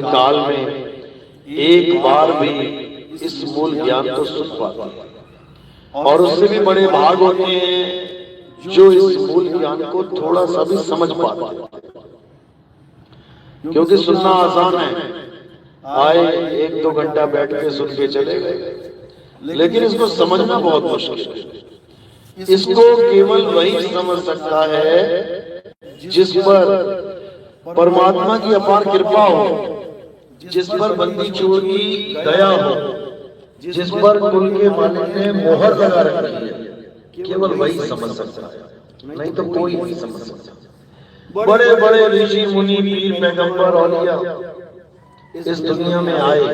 काल में एक बार भी इस मूल ज्ञान को सुन पाते हैं, और उससे भी बड़े भाग होते हैं जो इस मूल ज्ञान को थोड़ा सा भी समझ पाते हैं। क्योंकि सुनना आसान है, आए 1-2 घंटा बैठ के सुन के चले गए, लेकिन इसको समझना बहुत मुश्किल है। इसको केवल वही समझ सकता है जिस पर परमात्मा की अपार कृपा हो, जिस पर बंदी छोड़ की दया हो, जिस पर कुल के मालिक ने मोहर लगा रखी है, केवल वही समझ सकता है, नहीं तो कोई नहीं समझ सकता। बड़े बड़े ऋषि मुनि पीर पैगंबर औलिया इस दुनिया में आए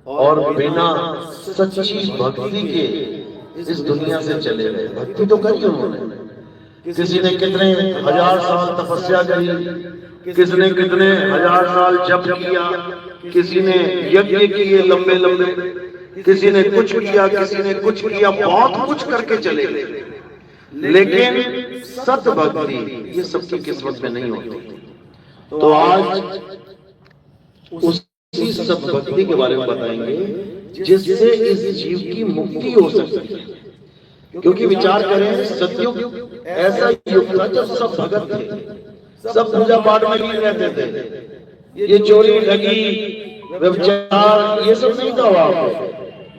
और बिना सच्ची भक्ति के इस दुनिया से चले गए। भक्ति तो करी उन्होंने, किसी ने कितने हजार साल तपस्या करी, किसी ने कितने हजार साल जप किया, किसी ने यज्ञ किए लंबे लंबे, किसी ने कुछ किया, किसी ने कुछ किया, बहुत कुछ करके चले गए, लेकिन सत भक्ति ये सबकी किस्मत में नहीं होती। तो आज उसी सत भक्ति के बारे में बताएंगे जिससे इस जीव की मुक्ति हो सकती है। क्योंकि विचार करें, सतयुग ऐसा युग था जब सब भगत थे, सब पूजा पाठ में लीन रहते थे। ये चोरी ठगी व्यभिचार ये सब नहीं था वहां पे,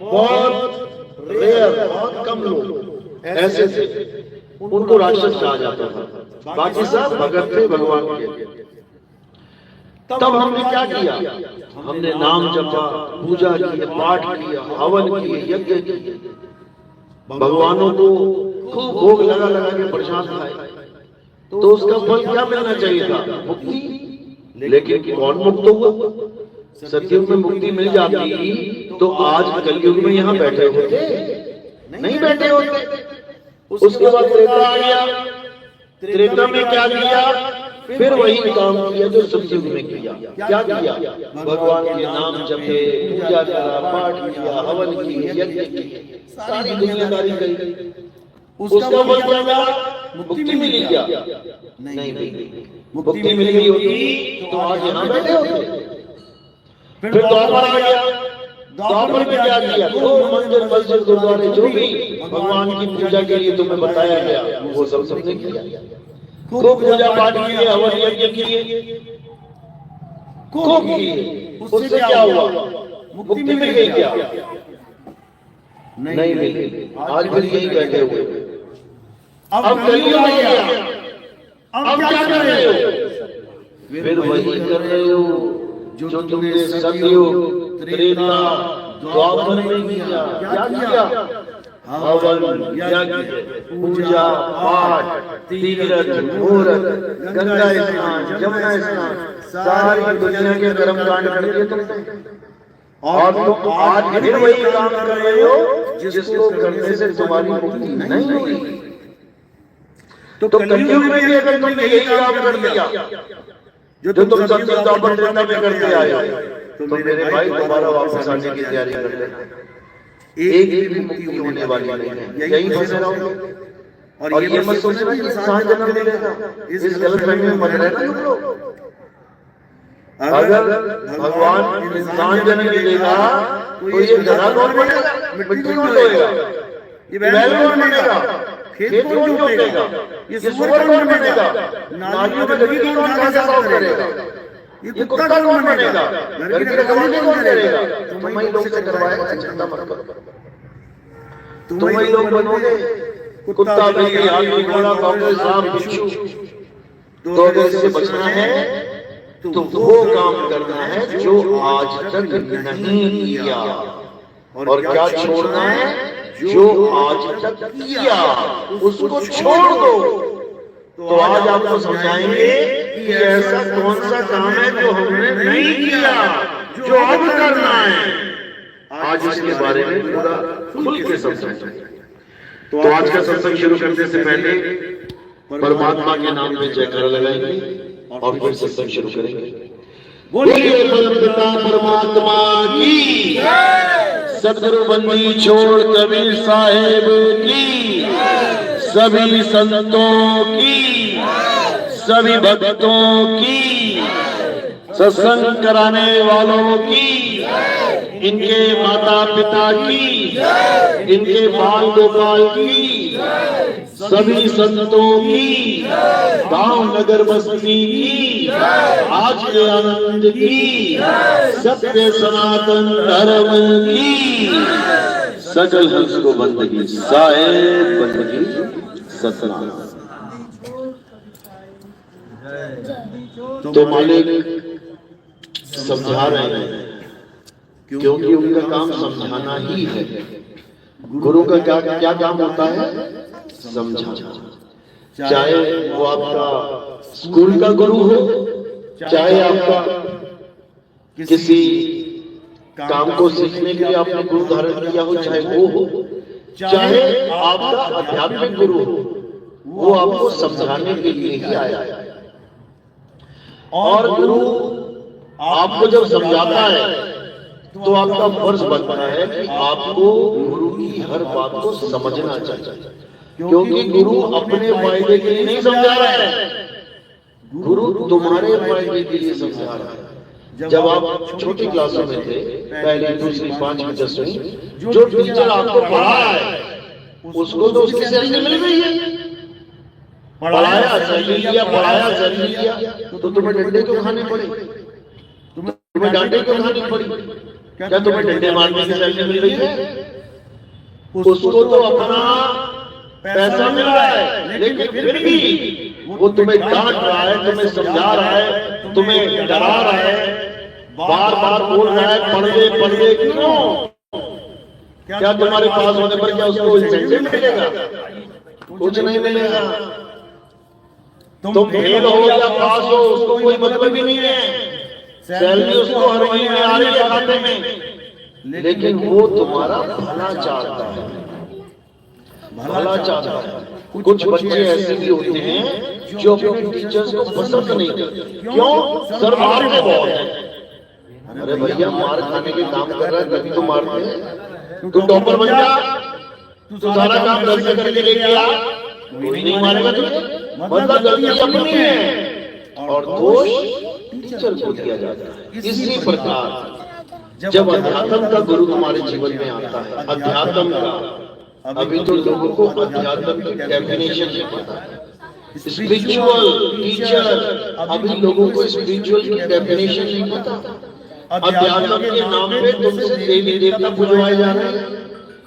बहुत रेयर, बहुत कम लोग ऐसे थे, उनको राक्षस कहा जाता था, बाकी सब भगत थे भगवान के। तब हमने क्या किया? हमने नाम जपा, पूजा की, पाठ किया, हवन किए, यज्ञ किए, भगवानों को खूब भोग लगा लगा के प्रसाद खाए। तो उसका फल क्या मिलना चाहिए था? मुक्ति। लेकिन कौन मुक्त हुआ? सतयुग में मुक्ति मिल जाती तो आज कलयुग में यहाँ बैठे होते? नहीं बैठे होते। उसके बाद त्रेता आ गया, त्रेता में क्या किया? फिर वही काम किया जो सतयुग में किया। क्या किया? भगवान के नाम जपे, पूजा करा, पाठ किया, हवन किए, यज्ञ किए, सारी दुनियादारी करी। उसका फल क्या मिला? मुक्ति मिली क्या? नहीं मिली। मुक्ति मिल गई होती तो आज यहाँ बैठे होते। फिर द्वापर आ गया, द्वापर में क्या किया? तो मंदिर मस्जिद गुरुद्वारे जो भी भगवान की पूजा के लिए तुम्हें बताया गया वो सब सबने किया, खूब पूजा पाठ किए, हवन यज्ञ किए, खूब किए। उससे क्या हुआ? मुक्ति मिल गई क्या? नहीं मिली। आज फिर यही बैठे हुए। अब कलयुग आ गया, अब क्या कर रहे हो? फिर वही कर रहे हो जो तुमने सतयुग, त्रेता, द्वापर में किया। क्या किया? हवन, यज्ञ, पूजा, पाठ, तीर्थ, मुहूर्त, गंगा स्नान, जमुना स्नान, सारी दुनिया के कर्म कांड कर दिए तुमने। और तुम आज फिर वही काम कर रहे हो जिसको करने से तुम्हारी मुक्ति नहीं हुई। तो कलयुग में भी अगर तुमने यही काम कर दिया जो तुम सतयुग द्वापर त्रेता में करते आए हो, तो मेरे भाई दोबारा वापस आने की तैयारी कर लेना। एक भी मुक्ति होने वाली नहीं है, यही फंसे रहोगे। और ये मत सोचना कि इंसान जन्म मिलेगा, इस गलतफहमी में मत रहना तुम लोग। अगर भगवान इंसान जन्म मिलेगा तो ये गधा कौन बनेगा? मिट्टी कौन ढोएगा? ये बैल कौन बनेगा? खेत कौन जोतेगा? ये सुअर कौन बनेगा? नालियों में गंदगी कौन घास साफ करेगा? ये कुत्ता कौन बनेगा? घर की रखवाली कौन करेगा? तुम ही लोग से करवाएगा, चिंता मत करो। तुम ही लोग बनोगे। कुत्ता, बिल्ली, हाथी, घोड़ा, कौवे, सांप, बिच्छू। तो अगर इससे बचना है तो वो काम करना है जो आज तक नहीं किया, और क्या छोड़ना है? जो आज तक किया उसको छोड़ दो। तो आज आपको समझाएंगे कि ऐसा कौन सा काम है जो हमने नहीं किया, जो अब करना है। आज इसके बारे में पूरा खुल के समझाएंगे। तो आज का सत्संग शुरू करने से पहले परमात्मा के नाम में जयकारा लगाएंगे और फिर सत्संग शुरू करेंगे। बोलिए परमपिता परमात्मा की जय। सदगुरु बंदी छोड़ कबीर साहेब की, सभी संतों की, सभी भक्तों की। सत्संग कराने वालों की, इनके माता पिता की, इनके बाल गोपाल की, सभी संतों की, गांव नगर बस्ती की, आज के आनंद की, सत्य सनातन धर्म की, सकल हंस को बंदगी, साहेब बंदगी सतनाम। तो मालिक समझा रहे हैं, क्योंकि उनका काम समझाना ही है। गुरु का क्या क्या काम होता है? समझाना। चाहे वो आपका स्कूल का गुरु हो, चाहे आपका किसी काम को सीखने के लिए आपने गुरु धारण किया हो, चाहे वो हो, चाहे आपका आध्यात्मिक गुरु हो, वो आपको समझाने के लिए ही आया है। और गुरु आपको जब समझाता है तो आपका फर्ज बनता है कि आपको गुरु की हर बात को समझना चाहिए, क्योंकि गुरु अपने फायदे के लिए नहीं समझा रहा है, गुरु तुम्हारे फायदे के लिए समझा रहा है। जब आप छोटी क्लासों में थे, पहली दूसरी पांचवी 10वीं, जो टीचर आपको पढ़ा है उसको तो उसकी सैलरी मिल रही है। पढ़ाया सही लिया, पढ़ाया सही लिया, तो तुम्हें डंडे क्यों खाने पड़े? तुम्हें डांटे क्यों खानी पड़ी? क्या तुम्हें डंडे मारने की सैलरी मिल रही है? उसको तो अपना पैसा मिल रहा है, लेकिन फिर भी वो तुम्हें डांट रहा है, तुम्हें समझा रहा है, तुम्हें डरा रहा है, बार बार बोल रहा है पढ़ ले क्यों? क्या तुम्हारे पास होने पर क्या उसको इंसेंटिव मिलेगा? कुछ नहीं मिलेगा। तुम फेल हो या पास हो उसको कोई मतलब ही नहीं है, सैलरी उसको हर महीने आ रही है खाते में, लेकिन वो तुम्हारा भला चाहता है, भला चाहता है। कुछ बच्चे ऐसे भी होते हैं जो अपने टीचर्स को पसंद नहीं करते। क्यों? सर मारते बहुत है। अरे भैया, मार खाने के काम कर रहा है तभी तो मारते हैं। तू टॉपर बन जा, तू सारा काम घर से करके लेके आ, कोई नहीं मारेगा तुझे। मतलब गलती अपनी है और दोष टीचर को दिया जाता है। इसी प्रकार जब अध्यात्म का गुरु तुम्हारे जीवन में आता है, अध्यात्म का, अभी तो लोगों को अध्यात्म की डेफिनेशन नहीं पता है। स्पिरिचुअल टीचर, अभी लोगों को स्पिरिचुअल की डेफिनेशन नहीं पता। अध्यात्म के नाम पे तुमसे देवी देवता पूजवाए जा रहे हैं।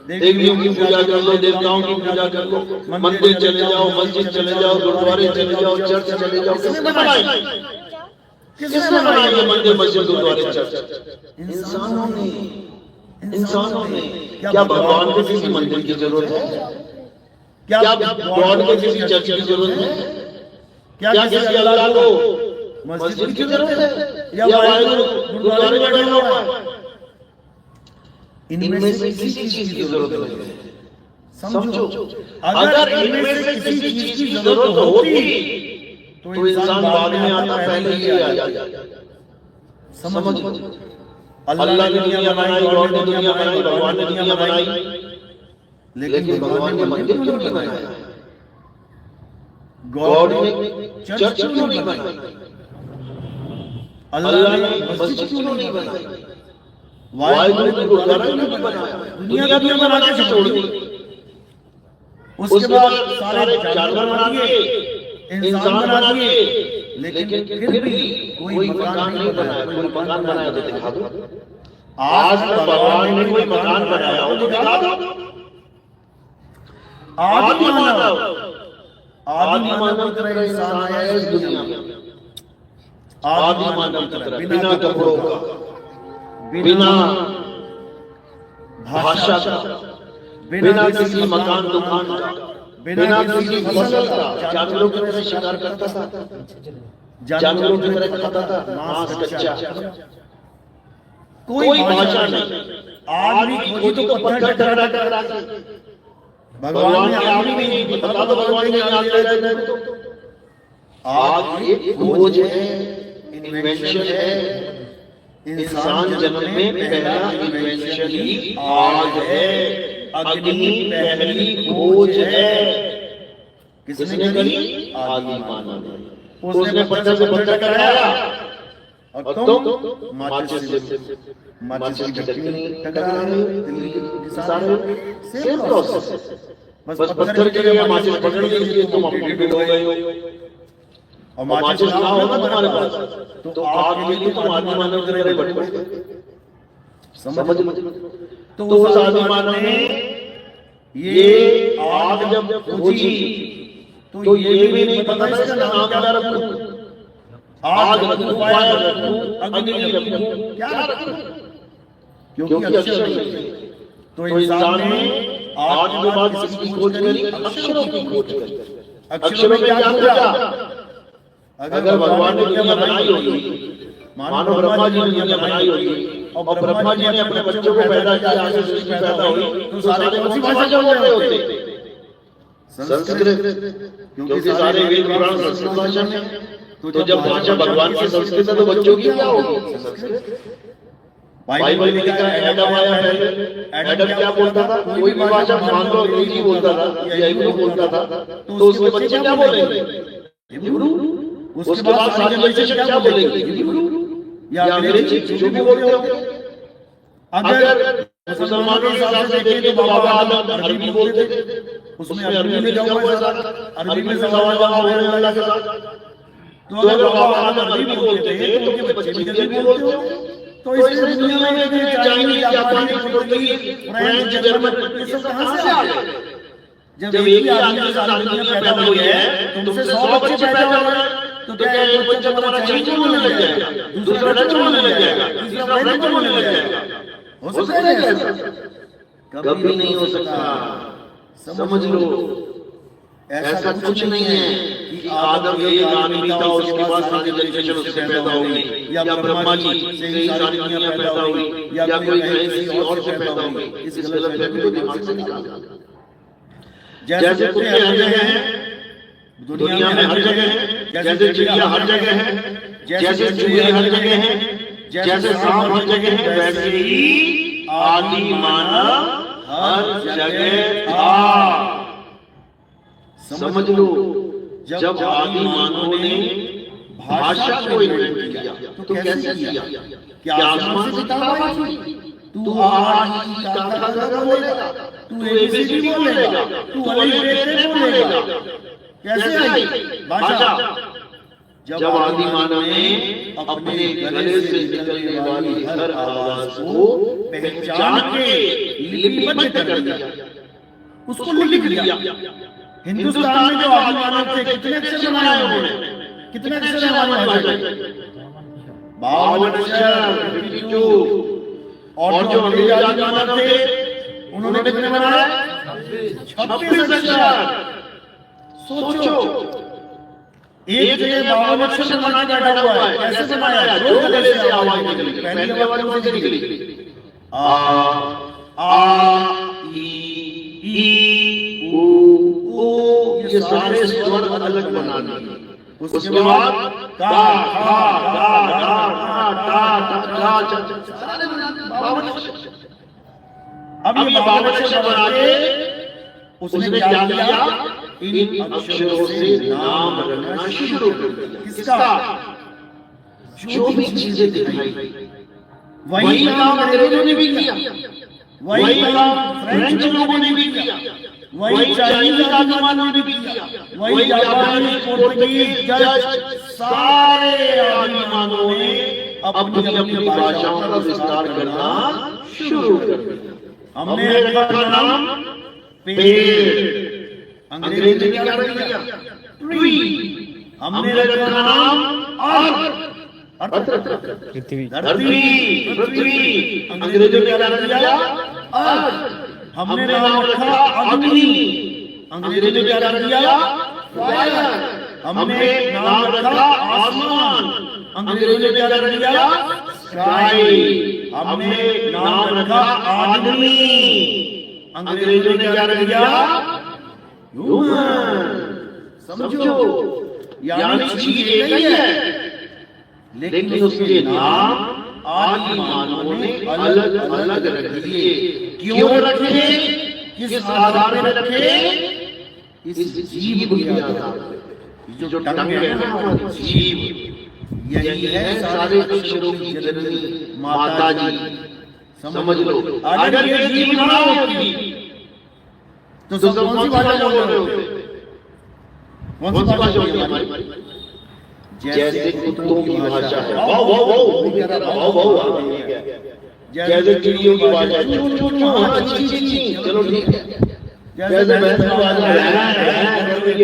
देवियों की पूजा कर लो, देवताओं की पूजा कर लो, मंदिर चले जाओ, मस्जिद चले जाओ, गुरुद्वारे चले जाओ, चर्च चले जाओ। किसने बनाई? किसने बनाई ये मंदिर, मस्जिद, गुरुद्वारे, चर्च? इंसानों ने, इंसानों ने। क्या भगवान को किसी मंदिर की जरूरत है? क्या गॉड को किसी चर्च की जरूरत है? क्या किसी अल्लाह को मस्जिद की जरूरत है या गुरुद्वारे में बैठा हुआ है? इनमें से किसी चीज की जरूरत नहीं है। समझो, अगर इनमें से किसी चीज की जरूरत होती तो इंसान बाद में आता, पहले ही आ जाता। समझो, अल्लाह ने दुनिया बनाई, गॉड ने दुनिया बनाई, भगवान ने दुनिया बनाई, लेकिन भगवान ने मंदिर क्यों नहीं बनाया? गॉड ने चर्च क्यों नहीं बनाई? अल्लाह ने मस्जिद क्यों नहीं बनाई? वाहिगुरु ने गुरुद्वारा क्यों नहीं बनाया? दुनिया बना के छोड़ दी। उसके बाद सारे जानवर बना दिए, इंसान बना दिए, लेकिन फिर भी कोई मकान नहीं बनाया। कोई मकान बनाया तो दिखा दो। आज तक भगवान ने कोई मकान बनाया हो तो दिखा दो। आदि मानव की तरह इंसान आया है इस दुनिया में। आदि मानव की तरह, बिना कपड़ों का, बिना भाषा का, बिना किसी मकान दुकान का, बिना किसी फसल का, जानवरों की तरह शिकार करता था, जानवरों की तरह खाता था, मांस कच्चा, कोई भाषा नहीं। आदमी खोजी तो पत्थर टकरा के, भगवान ने आदमी भी नहीं बता दो, भगवान ने आग लगाया तो। आग एक खोज है, इन्वेंशन है। इंसान जन्म में पहला इन्वेंशन ही आग है, अग्नि पहली खोज है। किसने करी? आदि मानव ने। उसने पत्थर से पत्थर टकराया, और तुम माचिस की ढक्कनी टकरा रहे हो, तिल घिसा रहे हो, सेम प्रोसेस। बस पत्थर की जगह माचिस पकड़ लीजिए, तुम अपनी डूब गए हो। और माचिस ना होगा तुम्हारे पास तो आग के लिए तुम आदि मानव की तरह भटकोगे। समझ। तो उस आदि मानव ने ये आग जब बुझी तो ये भी नहीं पता इसका नाम क्या रखूं, आग रखूं, फायर रखूं, अग्नि रखूं, क्या रखूं, क्योंकि अक्षर नहीं। तो इंसान ने आग के बाद किसकी खोज करी? अक्षरों की खोज करी। अक्षरों में क्या खोजा? अगर भगवान ने दुनिया बनाई होगी, मानो ब्रह्मा जी ने दुनिया बनाई होगी और ब्रह्मा जी ने अपने बच्चों को पैदा किया, आगे सृष्टि पैदा हुई, तो सारे कौन सी भाषा बोल रहे होते? संस्कृत, क्योंकि सारे वेद पुराण संस्कृत भाषा में। तो जब भाषा भगवान की संस्कृत है तो बच्चों की क्या होगी? संस्कृत। बाइबल में लिखा है एडम आया पहले। एडम क्या बोलता था? कोई भी भाषा मान लो अंग्रेजी बोलता था या हिब्रू बोलता था, तो उसके बच्चे क्या बोलेंगे? हिब्रू। उसके बाद सारी जनरेशन क्या बोलेंगे? हिब्रू या अंग्रेजी, जो भी बोलते हो। अगर मुसलमानों के हिसाब से देखें तो बाबा आदम अरबी बोलते थे, उसमें अरबी में लिखा हुआ है, अरबी में सवाल जवाब होने वाला के साथ। तो अगर बाबा आदम अरबी बोलते थे तो उनके बच्चे भी अरबी बोलते हो। तो इस दुनिया में चाइनीज, जापानी, पुर्तगाली, फ्रेंच, जर्मन, ये सब कहां से आ गए? जब एक ही आदमी से सारी दुनिया पैदा हुई है, तुमसे 100 बच्चे पैदा हो रहे हैं, तो क्या एक बच्चा तुम्हारा चाइनीज बोलने लग जाएगा, दूसरा डच बोलने लग जाएगा, तीसरा फ्रेंच बोलने लग जाएगा? हो सकता है ऐसा? कभी नहीं हो सकता। समझ लो, ऐसा कुछ नहीं है कि आदम एक आदमी था, उसके बाद सारी जनरेशन उससे पैदा हुई, या ब्रह्मा जी से ही सारी दुनिया पैदा हुई, या कोई किसी और से पैदा हुई। इस गलतफहमी को दिमाग से निकाल। जैसे कुत्ते हर जगह हैं दुनिया में, हर जगह है, जैसे चिड़िया हर जगह है, जैसे चूहे हर जगह हैं, जैसे सांप हर जगह है, वैसे ही आदि मानव हर जगह था। समझ लो, जब आदि मानव ने भाषा को इन्वेंट किया तो कैसे किया? क्या आसमान से किताब आई? तू आज का बोलेगा, तू एबीसी बोलेगा, तू अलिफ बोलेगा, कैसे आई भाषा? जब आदि मानव ने अपने गले से निकलने वाली हर आवाज को पहचान के लिपिबद्ध कर दिया, उसको लिख लिया। हिंदुस्तान में जो आदि मानव थे, कितने अक्षर बनाए उन्होंने? कितने अक्षर है हमारी भाषा में? 52 अक्षर, 52। और जो अंग्रेज आदि मानव थे, उन्होंने कितने बनाए? 26 अक्षर। सोचो, एक जगह 52 अक्षर बना के बैठा हुआ है, कैसे बनाया? जो गले से आवाज निकली, पहली आवाज कौन सी निकली? ई ऊ, ये सारे स्वर अलग बनाने। उसके बाद का, खा, गा, गा, टा, टा, चा, सारे बनाने 52 अक्षर। अब ये 52 अक्षर बना के उसने क्या किया? इन अक्षरों से नाम रखना शुरू कर दिया। किसका? जो भी चीजें दिखाई, वही काम अंग्रेजों ने भी किया, वही काम फ्रेंच लोगों ने भी किया, वही चाइनीज आदि मानव ने भी किया, वही जापानी, पुर्तगाली, डच, सारे आदि मानवों ने अपनी अपनी भाषाओं का विस्तार करना शुरू कर दिया। हमने रखा नाम पेड़, अंग्रेजी ने क्या रख दिया? ट्री। हमने रखा नाम अर्थ, पृथ्वी, अंग्रेजों ने क्या रख दिया? अर्थ। हमने नाम रखा अग्नि, अंग्रेजों ने क्या रख दिया? फायर। हमने नाम रखा आसमान, अंग्रेजों ने क्या रख दिया? स्काई। हमने नाम रखा आदमी, अंग्रेजों ने क्या रख दिया? ह्यूमन। समझो, यानी चीज एक ही है, लेकिन उसके नाम आदि मानवों ने अलग अलग रख दिए। क्यों रखे? किस आधार में रखे? इस जीव के आधार पर। जो टंग है ना, जीव, यही है सारे अक्षरों की जननी माता जी। समझ लो, अगर ये जीव ना होती तो सब कौन सी भाषा बोल रहे होते? कौन सी भाषा होती हमारी? जैसे कुत्तों की भाषा है, वाव वाव वाव वाव वाव, जैसे चिड़ियों की भाषा है, चू चू चू, हाँ ची ची ची, चलो ठीक है। जैसे भैंस की भाषा है,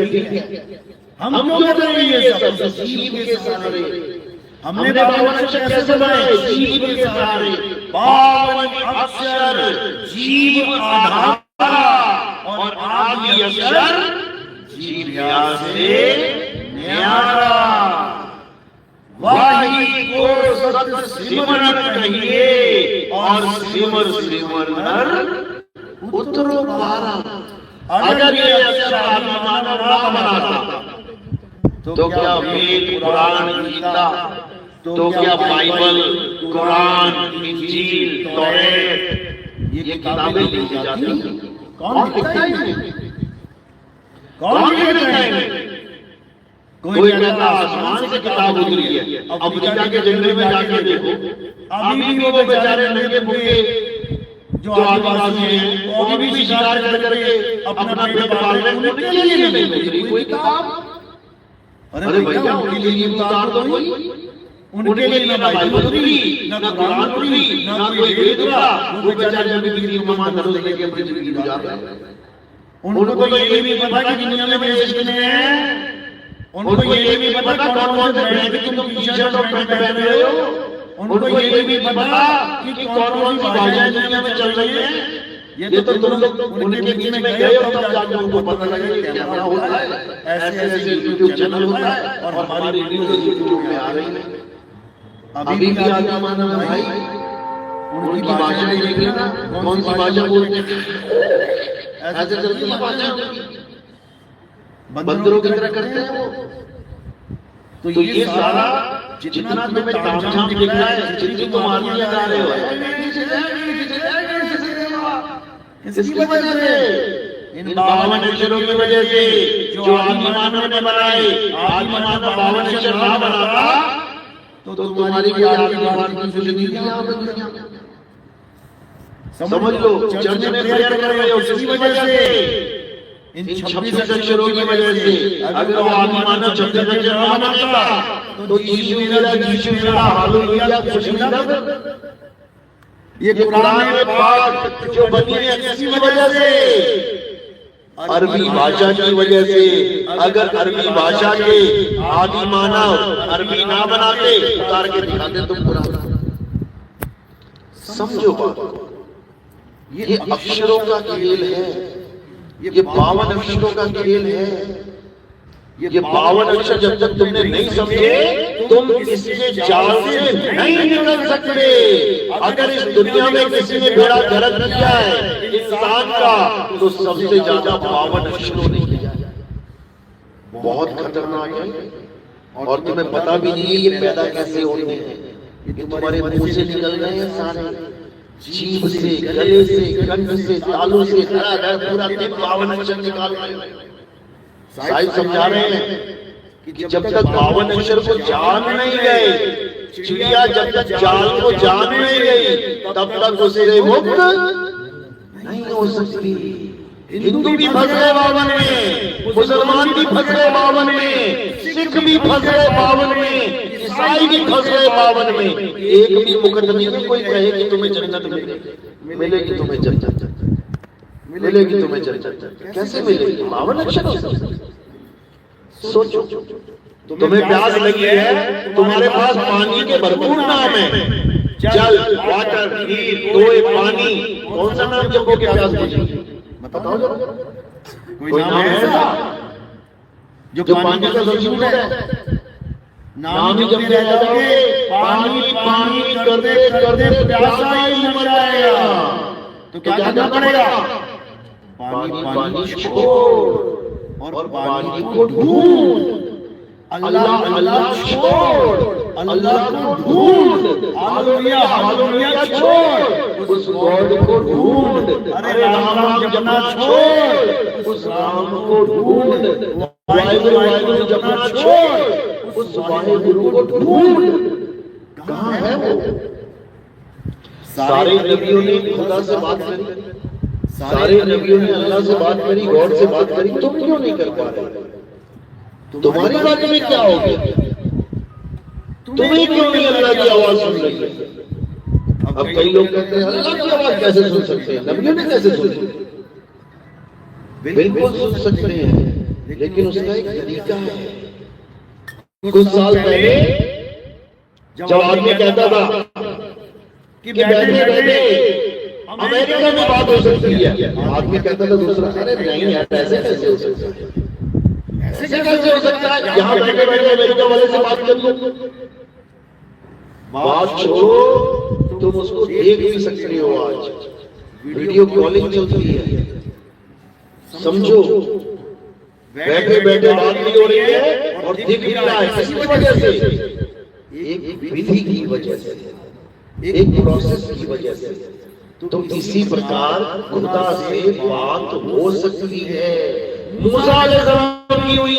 ठीक है। हम क्यों कर रहे हैं ये सब? जीव के सहारे। हमने 52 अक्षर कैसे बनाए? जीव के सहारे। 52 अक्षर जीव आधार और आदि अक्षर जीव से न्यारा। वाही को सत सिमरन कहिए और सिमर सिमर नर उतरो पारा। अगर ये अक्षर आदि मानव ना बनाता तो क्या वेद, पुराण, गीता, तो क्या बाइबल, कुरान, इंजील, तौरात, ये किताबें लिखी जाती? कौन लिखता है? कौन लिखता है? कोई कहता आसमान से किताब उतरी है। अफ्रीका के जंगल में जाके देखो, अभी भी वो बेचारे नंगे पुंगे जो आदिवासी हैं, वो अभी भी शिकार कर करके अपना पेट पाल रहे हैं। उनके लिए नहीं उतरी कोई किताब। अरे भैया, उनके लिए उतार दो। उनके लिए ना बाइबल उतरी, ना कुरान उतरी, ना कोई वेद उतरा। वो बेचारे अभी भी मान दर्द लेके अपनी जिंदगी गुजार रहे हैं। उनको ये भी पता कि दुनिया में देश कितने हैं। उनको ये भी पता कौन कौन से ब्रांड की तुम टी-शर्ट और पैंट पहन रहे हो। उनको ये भी पता कि कौन कौन सी भाषाएं दुनिया में चल रही है। ये तो तुम लोग उनके बीच में गए हो तब जाके उनको पता लगा कि कैमरा होता है, ऐसे ऐसे यूट्यूब चैनल होता है और हमारी वीडियो यूट्यूब में आ रही है। अभी भी आदि मानव है भाई, उनकी भाषा नहीं देखी ना, कौन सी भाषा बोलते हैं, ऐसे चलती है भाषा। बंदरों की तरह करते हैं वो। तो ये सारा जितना तुम्हें तामझाम दिख रहा है, जितनी तुम आरती लगा रहे हो, किसकी वजह से? इन 52 अक्षरों की वजह से जो आदि मानव ने बनाए। आदि मानव 52 अक्षर ना बनाता तो तुम्हारी भी आरती की सुजनी थी। समझ लो, चर्च में प्रेयर कर रहे हो किसी वजह से, इन 26 अक्षरों की वजह से। अगर वो आदि मानव 26 अक्षर ना बनाता तो यीशु मेरा हालेलुया कुछ नहीं था। ये कुरान में पाठ जो बनी है किसी वजह से, अरबी भाषा की वजह से। अगर अरबी भाषा के आदि मानव अरबी ना बनाते, उतार के दिखाते तुम कुरान। समझो बात को, ये अक्षरों का खेल है, ये 52 अक्षरों का खेल है। ये 52 अक्षर जब तक तुमने नहीं समझे, तुम इसके जाल से नहीं निकल सकते। अगर इस दुनिया में किसी ने बेड़ा गर्क किया है इंसान का, तो सबसे ज्यादा 52 अक्षरों ने किया है। बहुत खतरनाक है और तुम्हें पता भी नहीं है ये पैदा कैसे होते हैं। ये तुम्हारे मुंह से निकल रहे हैं सारे, जीभ से, गले से, कंठ से, तालू से, पूरा दिन 52 अक्षर निकाल रहे हैं। साहिब समझा रहे हैं कि जब तक 52 अक्षर को जान नहीं गए, चिड़िया जब तक जाल को जान नहीं गई, तब तक उससे मुक्त नहीं हो सकती। हिंदू भी फंस गए 52 में, मुसलमान भी फंस गए 52 में, सिख भी फंस गए 52 में, ईसाई भी फंस गए 52 में। एक भी मुकदमे में कोई कहे कि तुम्हें जन्नत मिलेगी, तुम्हें जन्नत मिलेगी, तुम्हें जन्नत कैसे मिलेगी? 52 अक्षर। सोचो, तुम्हें प्यास लगी है, तुम्हारे पास पानी के भरपूर नाम है, जल, वाटर, नीर, तोय, पानी। कौन सा नाम जपोगे प्यास बुझेगी? बताओ जरा, कोई नाम है ऐसा जो पानी का सब्स्टिट्यूट है? नाम ही जब ले जाओगे, पानी पानी करते करते प्यासा ही मर जाएगा। तो क्या करना पड़ेगा? पानी पानी छोड़ और पानी को ढूंढ। अल्लाह अल्लाह छोड़, अल्लाह को ढूंढ। हालेलुया हालेलुया छोड़, उस गॉड को ढूंढ। अरे राम राम जपना छोड़, उस राम को ढूंढ। वाहिगुरु वाहिगुरु जपना छोड़, उस वाहिगुरु वाहे गुरु को ढूंढ, कहां है वो? सारे नबियों ने खुदा से बात करी, सारे नबियों ने अल्लाह से बात करी, गॉड से बात करी, तुम क्यों नहीं कर पा रहे? तुम्हारी बात में क्या हो गया? तुम्हें क्यों नहीं अल्लाह की आवाज सुन रही है? अब कई लोग कहते हैं अल्लाह की आवाज कैसे सुन सकते हैं, नबियों ने कैसे सुनी? बिल्कुल सुन सकते हैं, लेकिन उसका एक तरीका है। कुछ साल पहले जब आदमी कहता था कि बैठे बैठे अमेरिका में बात हो सकती है, आदमी कहता था दूसरा, अरे नहीं यार ऐसे कैसे हो सकता है, ऐसे कैसे हो सकता है, यहाँ बैठे बैठे अमेरिका वाले से बात कर लो। बात छोड़ो, तुम उसको देख भी सकते हो, आज वीडियो कॉलिंग चलती है, समझो, बैठे बैठे बात भी हो रही है और दिख भी रहा है। किसी वजह से, एक विधि की वजह से, एक प्रोसेस की वजह से। तो इसी प्रकार खुदा से बात हो सकती है। मूसा अलैहिस्सलाम की हुई,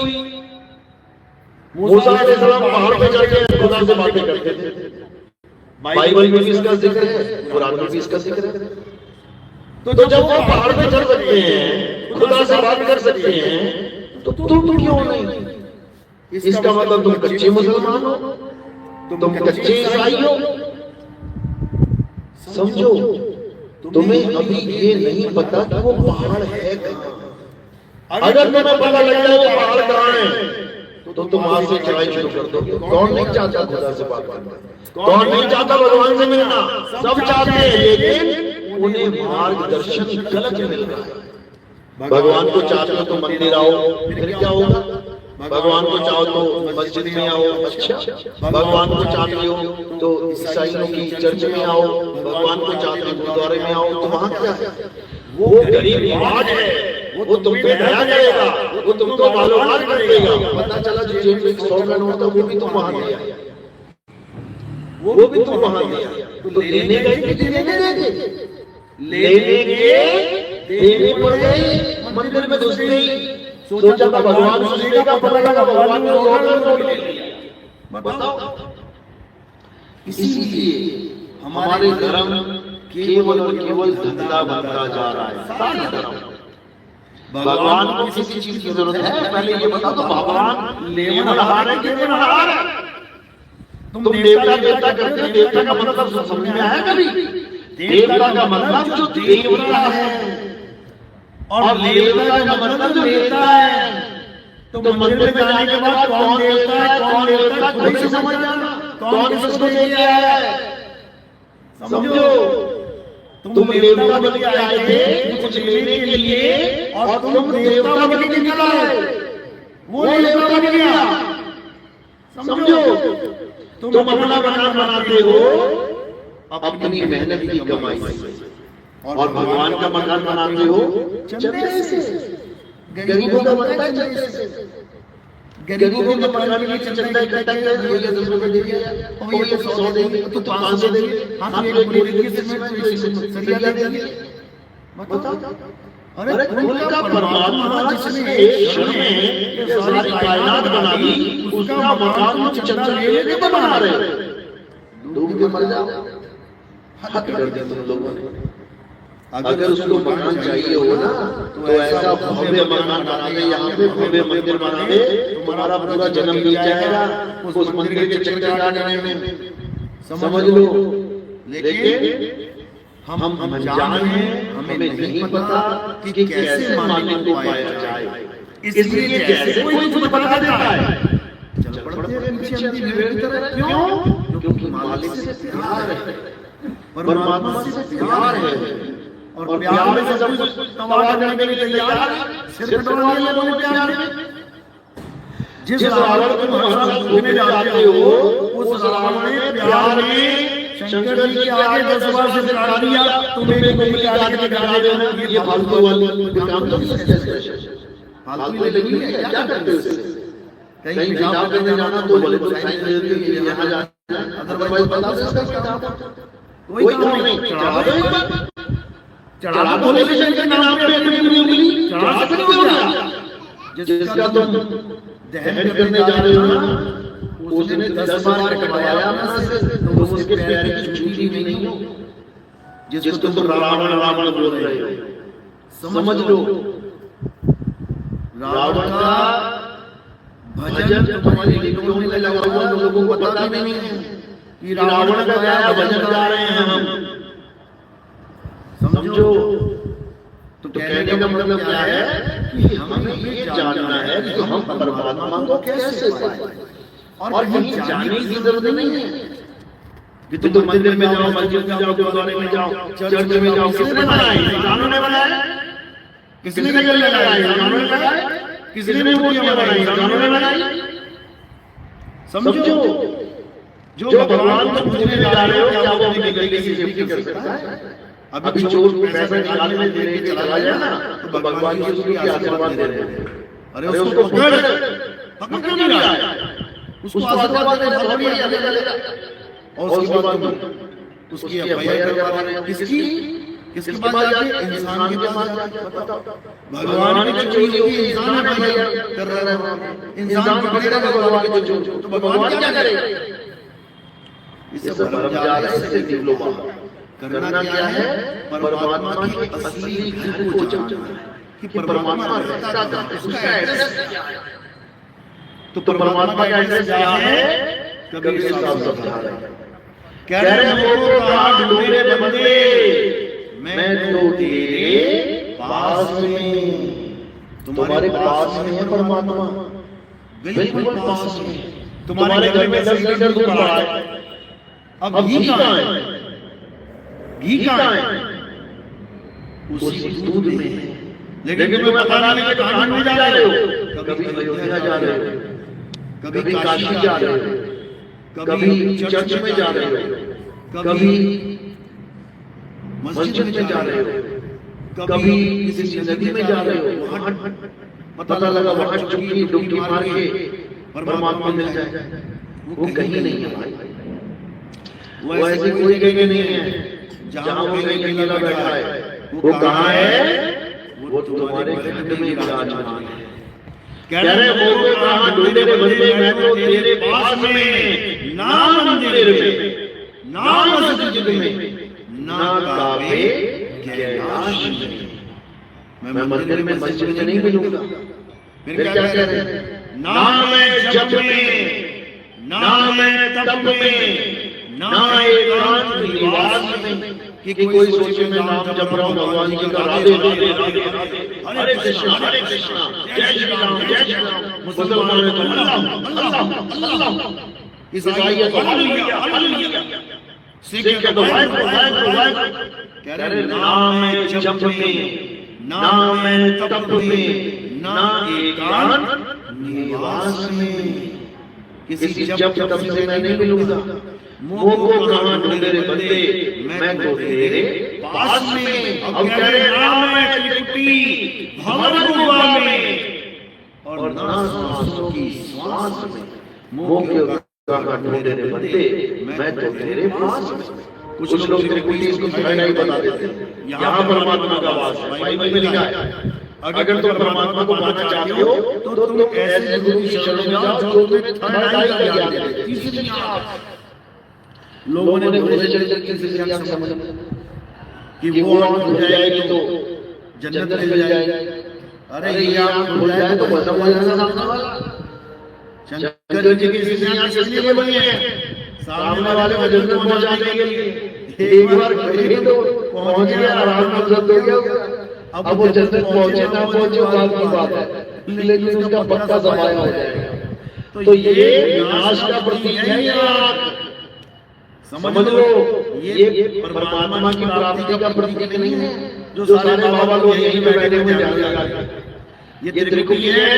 मूसा अलैहिस्सलाम पहाड़ पे चढ़ के खुदा से बातें करते थे। बाइबल में भी इसका जिक्र है, कुरान में भी इसका जिक्र है। तो जब वो पहाड़ पे चढ़ सकते हैं, खुदा से बात कर सकते हैं, तो तुम क्यों नहीं? इसका मतलब तुम कच्चे मुसलमान हो, तुम कच्चे ईसाई हो। समझो, तुम्हें अभी ये नहीं पता कि वो पहाड़ है कहां। अगर तुम्हें पता लग जाए वो पहाड़ कहां है, तो तुम आज से चढ़ाई शुरू कर दोगे। कौन नहीं चाहता खुदा से बात करना? कौन नहीं चाहता भगवान से मिलना? सब चाहते हैं, लेकिन उन्हें मार्गदर्शन गलत मिल रहा है। भगवान को चाहते हो तो मंदिर आओ, फिर क्या होगा? भगवान को चाहो तो मस्जिद में आओ, अच्छा। भगवान को चाहते हो तो ईसाइयों की चर्च में आओ, भगवान को चाहते हो गुरुद्वारे में आओ, तो वहां क्या है? वो गरीब रिवाज है, वो तुम पे दया करेगा, वो तुमको मालूमात कर देगा। पता चला जो जेब में 100 का नोट था वो भी तुम वहां दिया, वो भी तुम वहां दिया। तो लेने गए कि लेने देंगे? लेने के देने पड़ गए। मंदिर में घुसते ही सोचा था भगवान सुनेगा, पता लगा भगवान ने नोट ले लिया। बताओ, इसीलिए हमारे धर्म केवल और केवल धंधा बनता जा रहा है। सारे धर्म, भगवान को किसी चीज की जरूरत है, पहले ये बता दो भगवान लेवनहार है कि देवनहार है? तुम देवता देवता करते हो, देवता का मतलब समझ में आया कभी? देवता का मतलब जो देवता है, और देवता का मतलब जो देवता है। तो मंदिर में जाने के बाद कौन देवता है, कौन देवता खुद से समझ जाना, कौन किसको दे दिया है। समझो, तुम देवता बन के आए थे कुछ लेने के लिए, और तुम देवता बन के निकल आए, वो देवता बन गया। समझो, तुम अपना मकान बनाते हो अपनी मेहनत की कमाई से, और भगवान का मकान बनाते हो चंदे से। गरीबों का बनता है चंदे से, गरीबों के मकान के लिए चंदा इकट्ठा कर दिया, 10 रुपए दे दिया, और ये 100 देंगे तो 500 देंगे, हाथ में एक बोरी के सिमेंट सरिया दे दिया। बताओ, अरे उनका परमात्मा जिसने एक क्षण में सारी कायनात बना दी, उसका मकान तुम चंदा ले लेके बना रहे, डूब के मर जाओ। हद कर दी तुम लोगों ने। अगर उसको मकान चाहिए हो ना, तो ऐसा भव्य मकान बना दे, यहाँ पे भव्य मंदिर बना दे, तुम्हारा पूरा जन्म बीत जाएगा उस मंदिर के चक्कर काटने में, समझ लो। लेकिन हम अनजान हैं, हमें नहीं पता कि कैसे मालिक को पाया जाए, इसलिए जैसे कोई कुछ बता देता है चल पड़ते हैं पीछे अपनी भीड़ की तरह। क्यों? क्योंकि मालिक से प्यार है, परमात्मा से प्यार है, और प्यार में सब कुछ तबाह करने के लिए तैयार है। सिर कटवाने वाले प्यार में, जिस रावण को महाराज घूमने जाते हो, उस रावण ने प्यार में शंकर जी के आगे 10 बार से दिखा दिया, तुम्हें कोई आगे दिखा देना। ये फालतू वाले काम तो नहीं है, फालतू में लगी है। क्या करते हो इससे? कहीं पेशाब करने जाना तो बोले तो साइन दे देते हैं, यहाँ जाना, अदरवाइज बता दो इसका क्या काम। कोई काम नहीं, चढ़ा दो, चढ़ा दो शंकर के नाम पे अपनी उंगली चढ़ा सकते हो ना। जिसका तुम दहन करने जा रहे हो ना, उसने 10 बार कटवाया अपना सिर, तुम उसके प्यारे की चूड़ी नहीं हो जिसको तुम रावण रावण बोल रहे हो। समझ लो, रावण का भजन तुम्हारी लिपियों में लगा हुआ, लोगों को पता भी नहीं है कि रावण का क्या भजन गा रहे हैं हम। समझो, तो कहने का मतलब क्या है कि हमें ये जानना है कि हम परमात्मा को कैसे पाएं, और कहीं जाने की जरूरत नहीं है कि तुम मंदिर में जाओ, मस्जिद में जाओ, गुरुद्वारे में जाओ, चर्च में जाओ। किसने बनाया? इंसानों ने बनाया। किसने गले लगाया? इंसानों ने लगाया। किसने मूर्तियां बनाई? इंसानों ने बनाई। समझो, जो भगवान को पूजने जा रहे हो, क्या वो अपनी गले की सेफ्टी कर सकता है? अभी चोर पैसा निकालने देने के चला जाए ना, तो भगवान की उसकी आशीर्वाद दे रहे हैं। अरे उसको पकड़ क्यों नहीं रहा है? उसको आशीर्वाद देना थोड़ी है। और उसके बाद उसकी एफआईआर करवा रहे हैं। किसकी बात जाके? इंसान के पास जाके बताओ। भगवान की चोरी होगी, इंसान एफआईआर कर रहा है। इंसान पकड़ेगा भगवान की चोरी, तो भगवान क्या करेगा? इससे भरम जा रहा है, इससे निकलो बाहर। करना क्या है? परमात्मा की असली घर को जानना है कि परमात्मा रहता कहाँ है, उसका एड्रेस क्या है। तो परमात्मा का एड्रेस क्या है? कबीर साहब समझा रहे हैं, कह रहे हैं वो कहाँ ढूंढे बंदे, मैं तो तेरे पास में। तुम्हारे पास में है परमात्मा, बिल्कुल पास में। तुम्हारे घर में 10 लीटर दूध पड़ा है, अब घी कहाँ है? घी कहाँ है? उसी दूध में है। लेकिन तुम्हें पता नहीं कि कहाँ में जा रहे हो। कभी अयोध्या जा रहे हो, कभी काशी जा रहे हो, कभी चर्च में जा रहे हो, कभी मस्जिद में जा रहे हो, कभी किसी नदी में जा रहे हो। वहां पता लगा वहां डुबकी मार के परमात्मा मिल जाए। वो कहीं नहीं है भाई, वो ऐसी कोई जगह नहीं है जहां वो कहीं अकेला बैठा है। वो कहाँ है? वो तुम्हारे घर में विराजमान है। कह रहे वो कहाँ ढूंढे बंदे, मैं तो तेरे पास में, ना मंदिर में, ना मस्जिद में, ना काबे कैलाश में। मैं मंदिर में मस्जिद में नहीं मिलूंगा। फिर क्या कह रहे हैं? ना मैं जप में, ना मैं तप में, ना एकांत निवास में। कि कोई सोचे मैं नाम जप रहा हूँ भगवान जी का, राधे राधे राधे राधे, हरे कृष्णा जय श्री राम जय श्री राम। मुसलमान है तो अल्लाह अल्लाह अल्लाह, ईसाई है तो हालेलुया हालेलुया, सिख है तो वाहिगुरु। कह रहे ना मैं जप में, ना मैं तप में, ना एकांत निवास में। किसी जप तप से मैं नहीं मिलूंगा। मोह को कहाँ ढूंढे रे बंदे, मैं तो तेरे पास में। अब कह रहे नाम है त्रिपुटी भवनगुहा में, और ना सांसों की श्वास में। मोह को कहाँ ढूंढे रे बंदे, मैं तो तेरे पास में। कुछ लोग त्रिपुटी इसको नहीं बता देते। यहाँ परमात्मा का वास है, बाइबल में लिखा है। अगर तुम परमात्मा को पाना चाहते हो तो तुम ऐसे गुरु की शरण में जाओ जो तुम्हें थर्ड आई का ज्ञान दे। तीसरी आंख लोगों ने भोले चरित्र की तीसरी आंख समझ कि वो आंख खुल जाएगी तो जन्नत मिल जाएगी। अरे ये आंख खुल जाए तो बस हो जाएगा सामने वाला। शंकर जी की तीसरी आंख इसलिए बनी है सामने वाले को जन्नत पहुंचाने के लिए। एक बार कहीं तो पहुंच गया, आराम नजर हो गया। अब वो जन्नत पहुंचे ना पहुंचे बात की बात है, लेकिन उसका पक्का समाया हो जाएगा। तो ये विनाश का प्रतीक है। ये समझ लो, ये परमात्मा की प्राप्ति का प्रतीक नहीं है जो सारे बाबा लोग यहीं पे बैठे हुए ध्यान लगा के। ये त्रिकुटी है,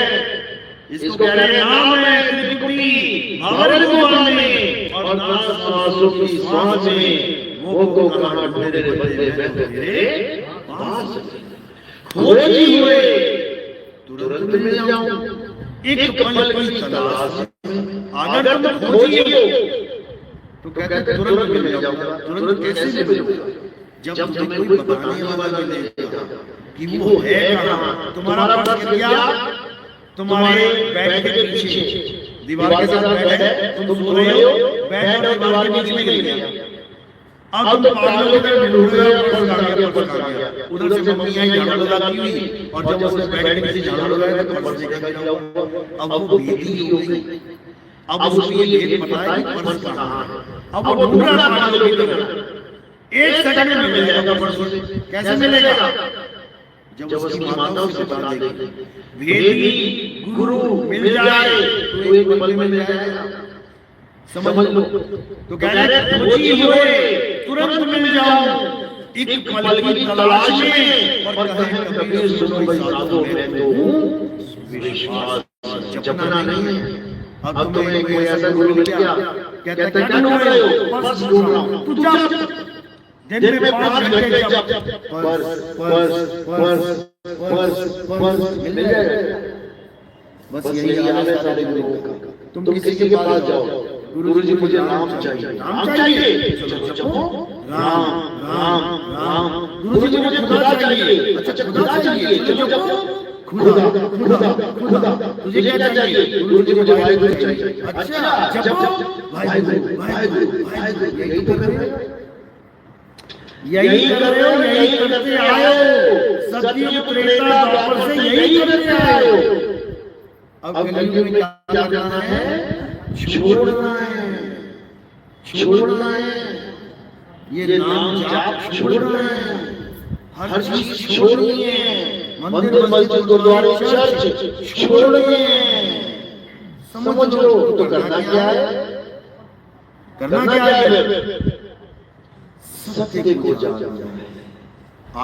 इसको कह रहे हैं नाम है त्रिकुटी भवनगुहा में, और ना सांसों की सांस में। वो को कहाँ ढूंढे रे बंदे, मैं तो तेरे पास में। खोजी हुए तुरंत मिल जाऊं, एक पल की तलाश में। अगर तुम खोजियो तो कहते तुरंत मिल जाऊंगा। तुरंत कैसे मिलूंगा? जब तुम्हें कोई बताने वाला मिलेगा कि वो है कहाँ। तुम्हारा बस गया तुम्हारे बैठ के पीछे, दीवार के साथ बेड है, तुम सो रहे हो, बेड और दीवार के बीच में गिर गया। अब तुम पागलों की तरह ढूंढ रहे हो, पर्स आ गया। उधर से मम्मी आई झाड़ू लगाती हुई, और जब उसने बेड के नीचे झाड़ू लगाया तो पर्स देखा गया। अब वो बेटी हो गई। अब उसको ये भेद पता है कि पर्स कहाँ है। अब वो ढूंढ रहा है पागलों की तरह। एक सेकंड में मिल जाएगा पर्स। कैसे मिलेगा? जब उसकी माता उसे बता देगी, भेदी गुरु मिल जाए तो एक पल में मिल जाएगा। समझ लो। तो कह रहे खोजी हुए तुरंत मिल जाऊं, एक पल की तलाश में, और कहे कबीर सुनो भाई साधो मैं तो हूं विश्वास जपना नहीं है। अब तुम्हें कोई ऐसा गुरु मिल गया, कहता क्या ढूंढ रहे हो? बस ढूंढ रहा हूं। तू जप, दिन में 5 घंटे जप, पर्स मिल जाएगा। बस यही हाल है सारे गुरुओं का। तुम किसी के पास जाओ, गुरुजी मुझे नाम चाहिए, नाम चाहिए, जपो राम राम राम। गुरुजी मुझे खुदा चाहिए, अच्छा खुदा चाहिए, चलो जपो खुदा खुदा खुदा। तुझे क्या चाहिए? गुरुजी मुझे वाहिगुरु चाहिए, अच्छा जपो वाहिगुरु वाहिगुरु वाहिगुरु। यही तो कर रहे हो, यही कर रहे हो, यही करते आए हो, सतयुग त्रेता द्वापर से यही करते आए हो। अब कलयुग में क्या करना है? छोड़ना है, छोड़ना है। ये नाम जाप छोड़ना है, हर चीज छोड़नी है। मंदिर मस्जिद गुरुद्वारे चर्च छोड़नी है। समझ लो तो करना क्या है? करना क्या है? सत्य को जानना है।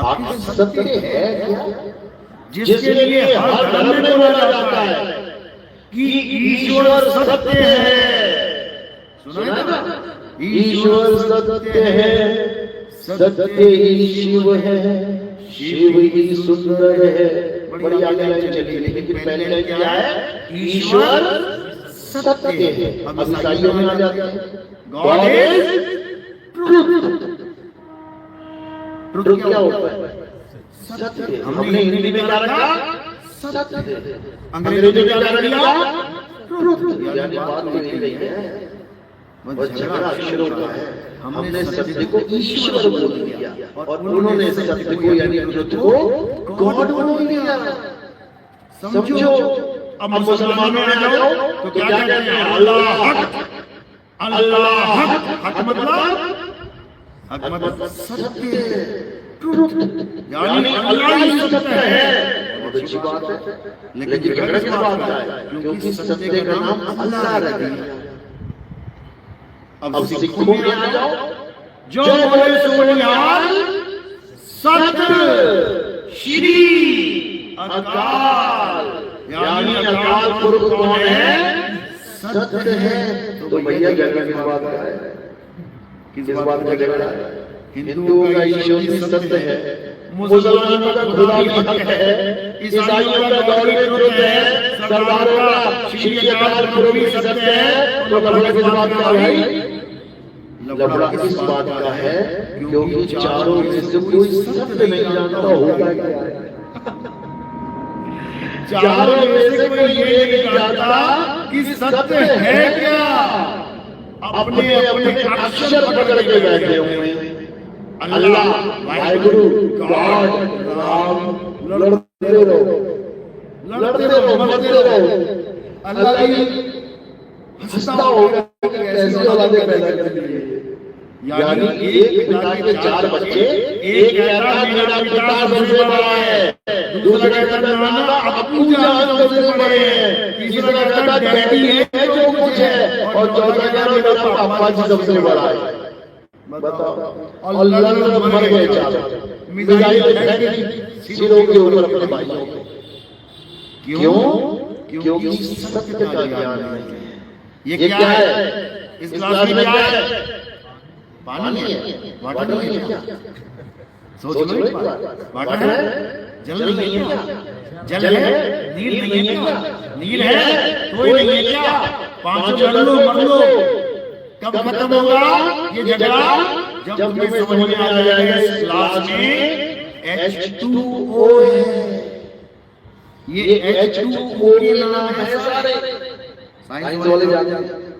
आखिर सत्य है क्या? जिसके लिए हर धर्म में बोला जाता है कि ईश्वर सत्य है। सुना है ना? ईश्वर सत्य है, सत्य ही शिव है, शिव ही सुंदर है। बड़ी आगे लाइन चली, लेकिन पहले लाइन क्या है? ईश्वर सत्य है। अब ईसाइयों में आ जाते हैं, गॉड इज ट्रूथ। ट्रूथ क्या होता है? सत्य। हमने हिंदी में क्या रखा? सत्य। अंग्रेजी में क्या रख दिया? ट्रूथ। यानी बात तो यही नहीं है, बस झगड़ा अक्षरों का है। हमने सत्य को ईश्वर बोल दिया और उन्होंने सत्य को यानी ट्रूथ को गॉड बोल दिया। समझो। अब मुसलमानों में आ जाओ तो क्या कहते हैं? अल्लाह हक, अल्लाह हक। हक मतलब सत्य, ट्रूथ, यानी अल्लाह ही सत्य है। बहुत अच्छी बात है, लेकिन झगड़ा किस बात का है? क्योंकि सत्य का नाम अल्लाह रख दिया। अब सिखों में आ जाओ, जो बोले सो निहाल, सत्य श्री अकाल, यानी अकाल पुरुष कौन है? सत्य है। तो भैया झगड़ा किस बात का है? किस बात का झगड़ा है? हिंदुओं का ईश्वर ही सत्य है, मुसलमानों का खुदा भी हक है, ईसाइयों का गॉड भी ट्रूथ है, सरदारों का श्री अकाल पुरुष भी सत्य है। तो लफड़ा किस बात का भाई? लफड़ा इस बात का है क्योंकि चारों में से कोई सत्य नहीं जानता होगा क्या है। चारों में से कोई ये नहीं जानता कि सत्य है क्या। अपने अपने अक्षर पकड़ के बैठे हुए हैं। अल्लाह, वाहिगुरु, गॉड, राम, लड़ते रहो, मरते रहो। अल्लाह ही हंसता होगा कि कैसी औलादे पैदा कर दी। यानी एक पिता के 4 बच्चे, एक कहता मेरा पिता सबसे बड़ा है, दूसरा कहता नाना अब्बू जान सबसे बड़े हैं, तीसरा कहता डैडी है जो कुछ है, और चौथा कहता मेरा पापा जी सबसे बड़ा है। बताओ, और लड़ने मर गए 4। मिसाइल फेंकी सिरों के ऊपर अपने भाइयों को। क्यों? क्योंकि सत्य का ज्ञान नहीं है। ये क्या है? इस क्लास में क्या है? पानी है, वाटर नहीं है क्या? सोच लो एक बार, वाटर है, जल नहीं है क्या? जल है, नील नहीं है क्या? नील है, कोई नहीं है क्या? 5 लड़ लो, मर लो। कब खत्म होगा ये झगड़ा? जब तुम्हें समझ में आ जाएगा इस क्लास में H2O है। ये H2O के नाम है सारे। साइंस वाले जानते हैं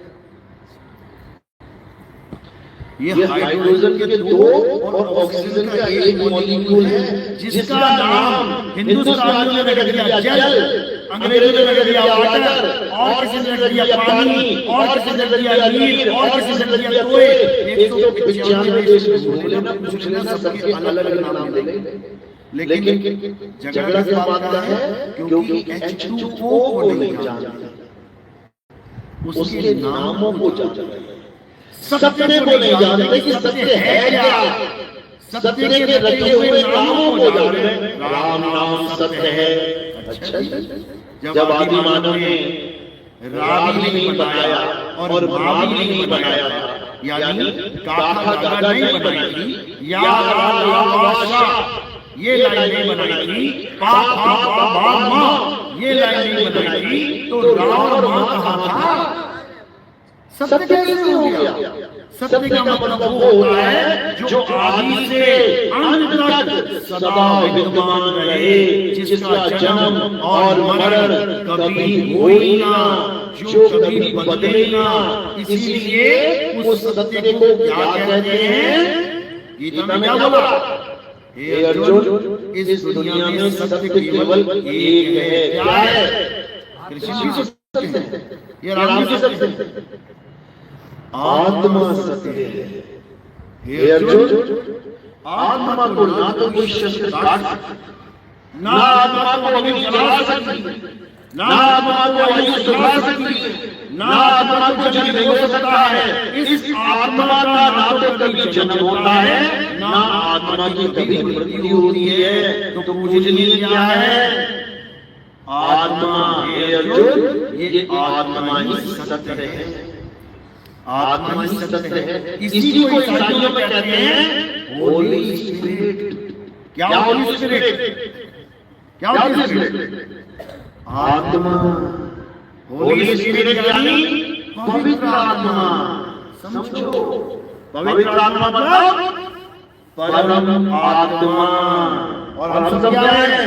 ये हाइड्रोजन के दो और ऑक्सीजन का एक मॉलिक्यूल है जिसका नाम हिंदुस्तानियों ने रख दिया जल, अंग्रेजों ने रख दिया वाटर, और किसी ने रख दिया पानी, और किसी ने रख दिया नील, और किसी ने रख दिया तोय। 195 देश घूमने ना पूछ लेना, सबके अलग अलग नाम देंगे, लेकिन झगड़ा किस बात का है? क्योंकि H2O को नहीं जानते, उसके नामों को जानते हैं। सत्य को नहीं जानते कि सत्य है क्या, सत्य के रखे हुए नामों को जानते हैं। राम नाम सत्य है। अच्छा, जब आदि मानव ने राम नहीं बनाया और माँ भी नहीं बनाया, यानी काका गागा नहीं बनाई थी, या ये लाइन नहीं बनाई थी, पा पा पा बा माँ ये लाइन नहीं बनाई थी, तो राम और माँ कहाँ था? सत्य कैसे हो गया? सत्य का मतलब वो होता है जो आदि से अंत तक सदा विद्यमान रहे, जिसका जन्म और मरण कभी हो ही ना, जो कभी बदले ही ना। इसीलिए उस सत्य को क्या कहते हैं? गीता में क्या बोला? हे अर्जुन, इस दुनिया में सत्य केवल एक है। क्या है? कृष्ण भी सत्य है, ये राम भी सत्य है, आत्मा सत्य है। हे अर्जुन, आत्मा को ना तो कोई शस्त्र काट सकता, ना आत्मा को अग्नि जला सकती, ना आत्मा को आयु सुखा सकती, ना आत्मा को जन्म दे सकता है। इस आत्मा का ना तो कभी जन्म होता है, ना आत्मा की कभी मृत्यु होती है। तो पूजनीय क्या है? आत्मा। हे अर्जुन, ये आत्मा ही सत्य है, आत्मा ही सत्य है। इसी को ईसाइयों में कहते हैं होली स्पिरिट। क्या होली स्पिरिट? क्या होली स्पिरिट? आत्मा। होली स्पिरिट यानी पवित्र आत्मा। समझो, पवित्र आत्मा मतलब परम आत्मा। और हम सब क्या है?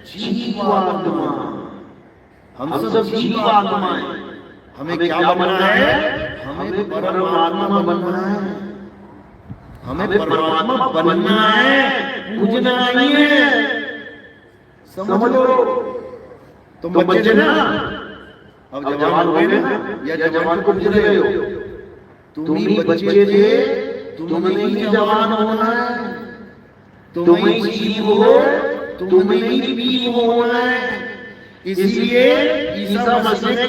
जीवात्मा। हम सब जीवात्मा हैं। हमें क्या बनना है? हमें परमात्मा बनना है, हमें परमात्मा बनना है, पूजना नहीं है। समझ लो, तुम बच्चे ना, अब जवान हो गए ना, या जवान को पूज रहे हो, तुम ही बच्चे थे, तुम्हें ही जवान होना है, तुम्हें ही जीव हो, तुम्हें ही पीर होना है। इसलिए ईसा मसीह ने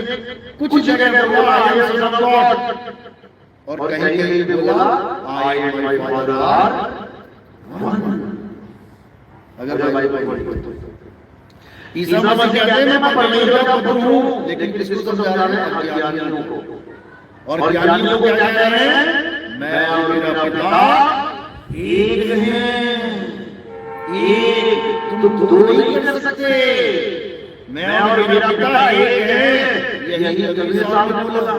कुछ जगह बोला I am son of God, और कहीं कहीं पे बोला I and my father are one. अगर बाइबल पढ़ो तो ईसा मसीह कहते हैं मैं परमेश्वर का पुत्र हूं, लेकिन किसको समझा रहे हैं? अज्ञानियों को। और ज्ञानी लोग क्या कह रहे हैं? मैं और मेरा पिता एक हैं, एक, तुम दो नहीं कर सकते। मैं और मेरा पिता एक है, यही कबीर साहब ने बोला।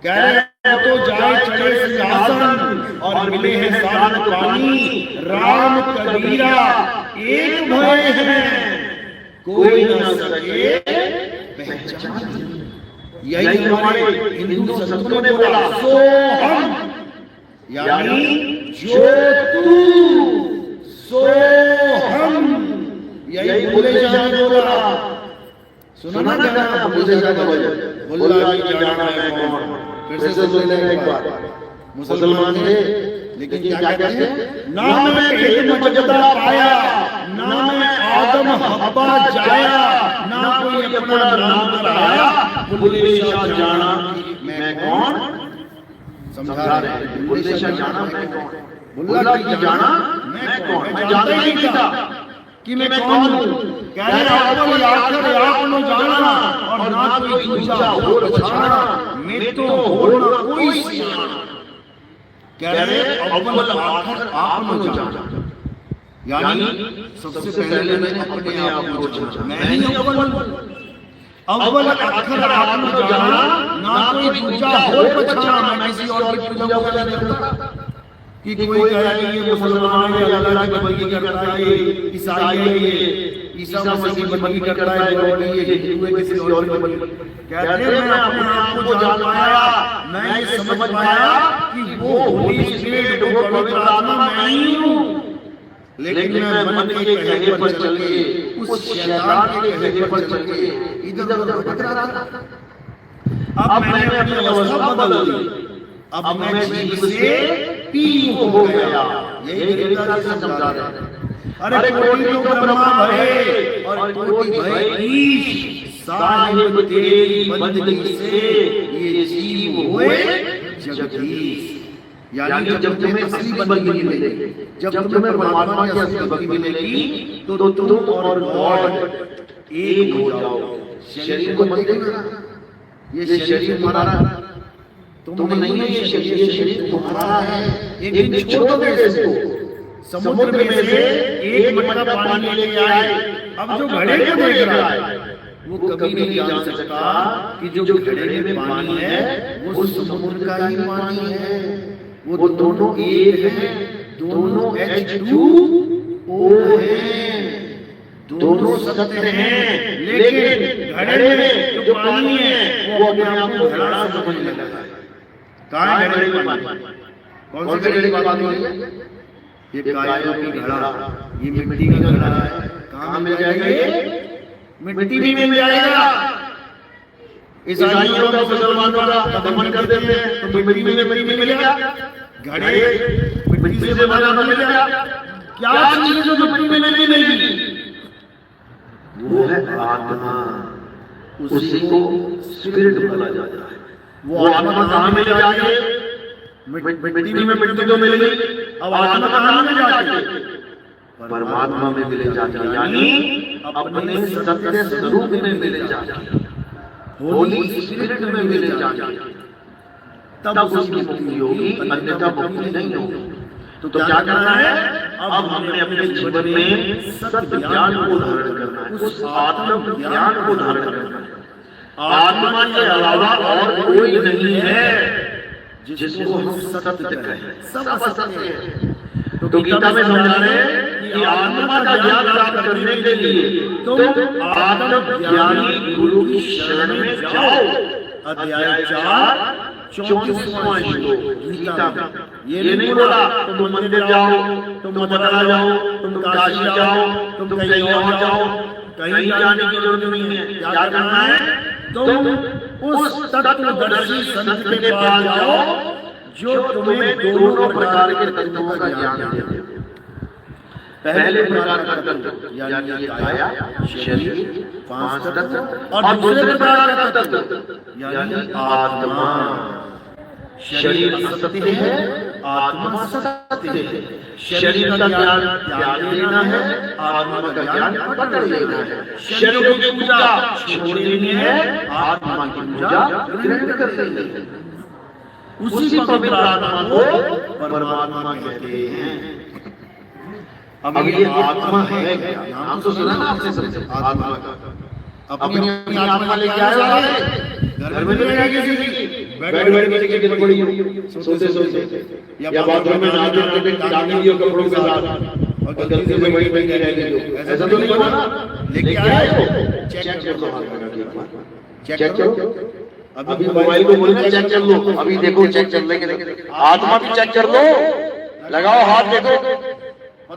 कह रहे तो जाए चढ़े सिंहासन और मिले हैं साथ पानी, राम कबीरा एक भय हैं, कोई न सके पहचान। यही हमारे हिंदू संतों ने बोला, सो हम, यानी जो तू, सो हम। यही बोले जाने बोला। सुना ना गाना बोले जाने भजन, बोला कि जाना है कौन? फिर से सुन लेना एक बार। मुसलमान थे, लेकिन क्या कहते हैं? ना मैं इल्म मजदा पाया, ना मैं आदम हब्बा जाया, ना कोई अपना नाम बताया, बुल्ले शाह जाना मैं कौन? समझा रहे हैं, बुल्ले शाह जाना मैं कौन? बुल्ला की जाना मैं कौन? मैं जानता ही नहीं था कि मैं कौन हूँ। कह रहे अव्वल आखिर आपने जाना, और ना कोई दूजा हो पछाना, मैं तो होना कोई सियाना। कह रहे अव्वल आखिर आपने जाना, यानी सबसे पहले मैं अपने आप को जाना, मैं ही अव्वल हूँ। अव्वल आखिर आपने जाना, ना कोई दूजा हो पछाना, मैं किसी और की पूजा नहीं करता। कि कोई कहे कि ये मुसलमान है, अल्लाह की बंदगी करता है, ये ईसाई है, ये ईसा मसीह की बंदगी करता है, और ये हिंदू है किसी और की बंदगी। कहते हैं मैं अपने आप को जान पाया, मैं ये समझ पाया कि वो होली स्पिरिट, वो पवित्र आत्मा मैं ही हूँ। लेकिन मैं मन के कहने पर चल के, उस शैतान के कहने पर चल के इधर उधर भटक रहा था। अब मैंने अपनी अवस्था बदल दी, अब मैं जीव से पी हो गया। यही गीता से समझा रहा है। अरे कोटि तो ब्रह्मा भये और कोटि भये ईश, साहिब तेरी बंदगी से ये जीव हुए जगदीश। यानी जब तुम्हें असली बंदगी मिलेगी, जब तुम्हें परमात्मा की असली बंदगी मिलेगी, तो तुम और गॉड एक हो जाओ। शरीर को मत देखना, ये शरीर तुम्हारा तुम नहीं है, ये शरीर तुम्हारा है। एक दिन छोड़ दोगे इसको। समुद्र में से एक मटका पानी लेके आए, अब जो घड़े को देख रहा है वो कभी नहीं जान सकता कि जो घड़े में पानी है वो समुद्र का ही पानी है। वो दोनों एक हैं, दोनों H2O हैं, दोनों सत्य हैं। लेकिन घड़े में जो पानी है वो अपने आप को घड़ा समझने लगा है। कहाँ है घड़े में पानी? कौन से घड़े की बात हो रही है? ये कायों की घड़ा, ये मिट्टी का घड़ा है। कहाँ मिल जाएगा? ये मिट्टी भी मिल जाएगा। ईसाइयों का, मुसलमानों का दमन कर देते हैं तो मिट्टी में मिलेगा। घड़े मिट्टी से बना मिलेगा। क्या चीज है जो मिट्टी में नहीं मिलेगी? वो है आत्मा। उसी को स्पिरिट बोला जाता है। वो आत्मा कहाँ मिल जाती है? मिट्टी में मिट्टी तो मिल गई, अब आत्मा कहाँ मिल जाती है? परमात्मा में मिले जाती है, यानी अपने सत्य स्वरूप में मिले जाती है, होली स्पिरिट में मिले जाती है। तब उसकी मुक्ति होगी, अन्यथा मुक्ति नहीं होगी। तो क्या करना है? अब हमने अपने जीवन में सत्य ज्ञान को धारण करना है, उस आत्म ज्ञान को धारण करना है। आत्मा के अलावा और कोई नहीं है जिसको हम सत्य कहें। सब असत्य है। तो गीता में समझा रहे हैं कि आत्मा का ज्ञान प्राप्त करने के लिए तुम आत्म ज्ञानी गुरु की शरण में जाओ। अध्याय 4 34वां श्लोक गीता में। ये नहीं बोला तुम मंदिर जाओ, तुम मथुरा जाओ, तुम काशी जाओ, तुम कहीं और जाओ। कहीं जाने की जरूरत नहीं है। क्या करना है? तुम उस तत्वदर्शी संत के पास जाओ जो तुम्हें दोनों प्रकार के तत्वों का ज्ञान दे। पहले प्रकार का तत्व यानी काया, शरीर, 5 तत्व, और दूसरे प्रकार का तत्व यानी आत्मा। शरीर असत्य है, आत्मा सत्य है। शरीर का ज्ञान त्याग लेना है, आत्मा का ज्ञान पकड़ लेना है। शरीर की पूजा छोड़ देनी है, आत्मा की पूजा ग्रहण कर लेनी है। उसी पवित्र आत्मा को परमात्मा कहते हैं। अब ये आत्मा है क्या? नाम तो सुना ना आपने सबसे, आत्मा का। अपनी अपनी आत्मा लेके आया है, घर में नहीं आएगी किसी की। बैठ किसी की गिर पड़ी सोते या बाथरूम में नहाते टांगी दियो कपड़ों के साथ और गलती से वही बनी रहेगी। ऐसा तो नहीं होगा ना? लेके आए हो, चेक करो, चेक करो। अभी मोबाइल को बोलना चेक कर लो, अभी देखो चेक चल रहा है। आत्मा भी चेक कर लो, लगाओ हाथ, देखो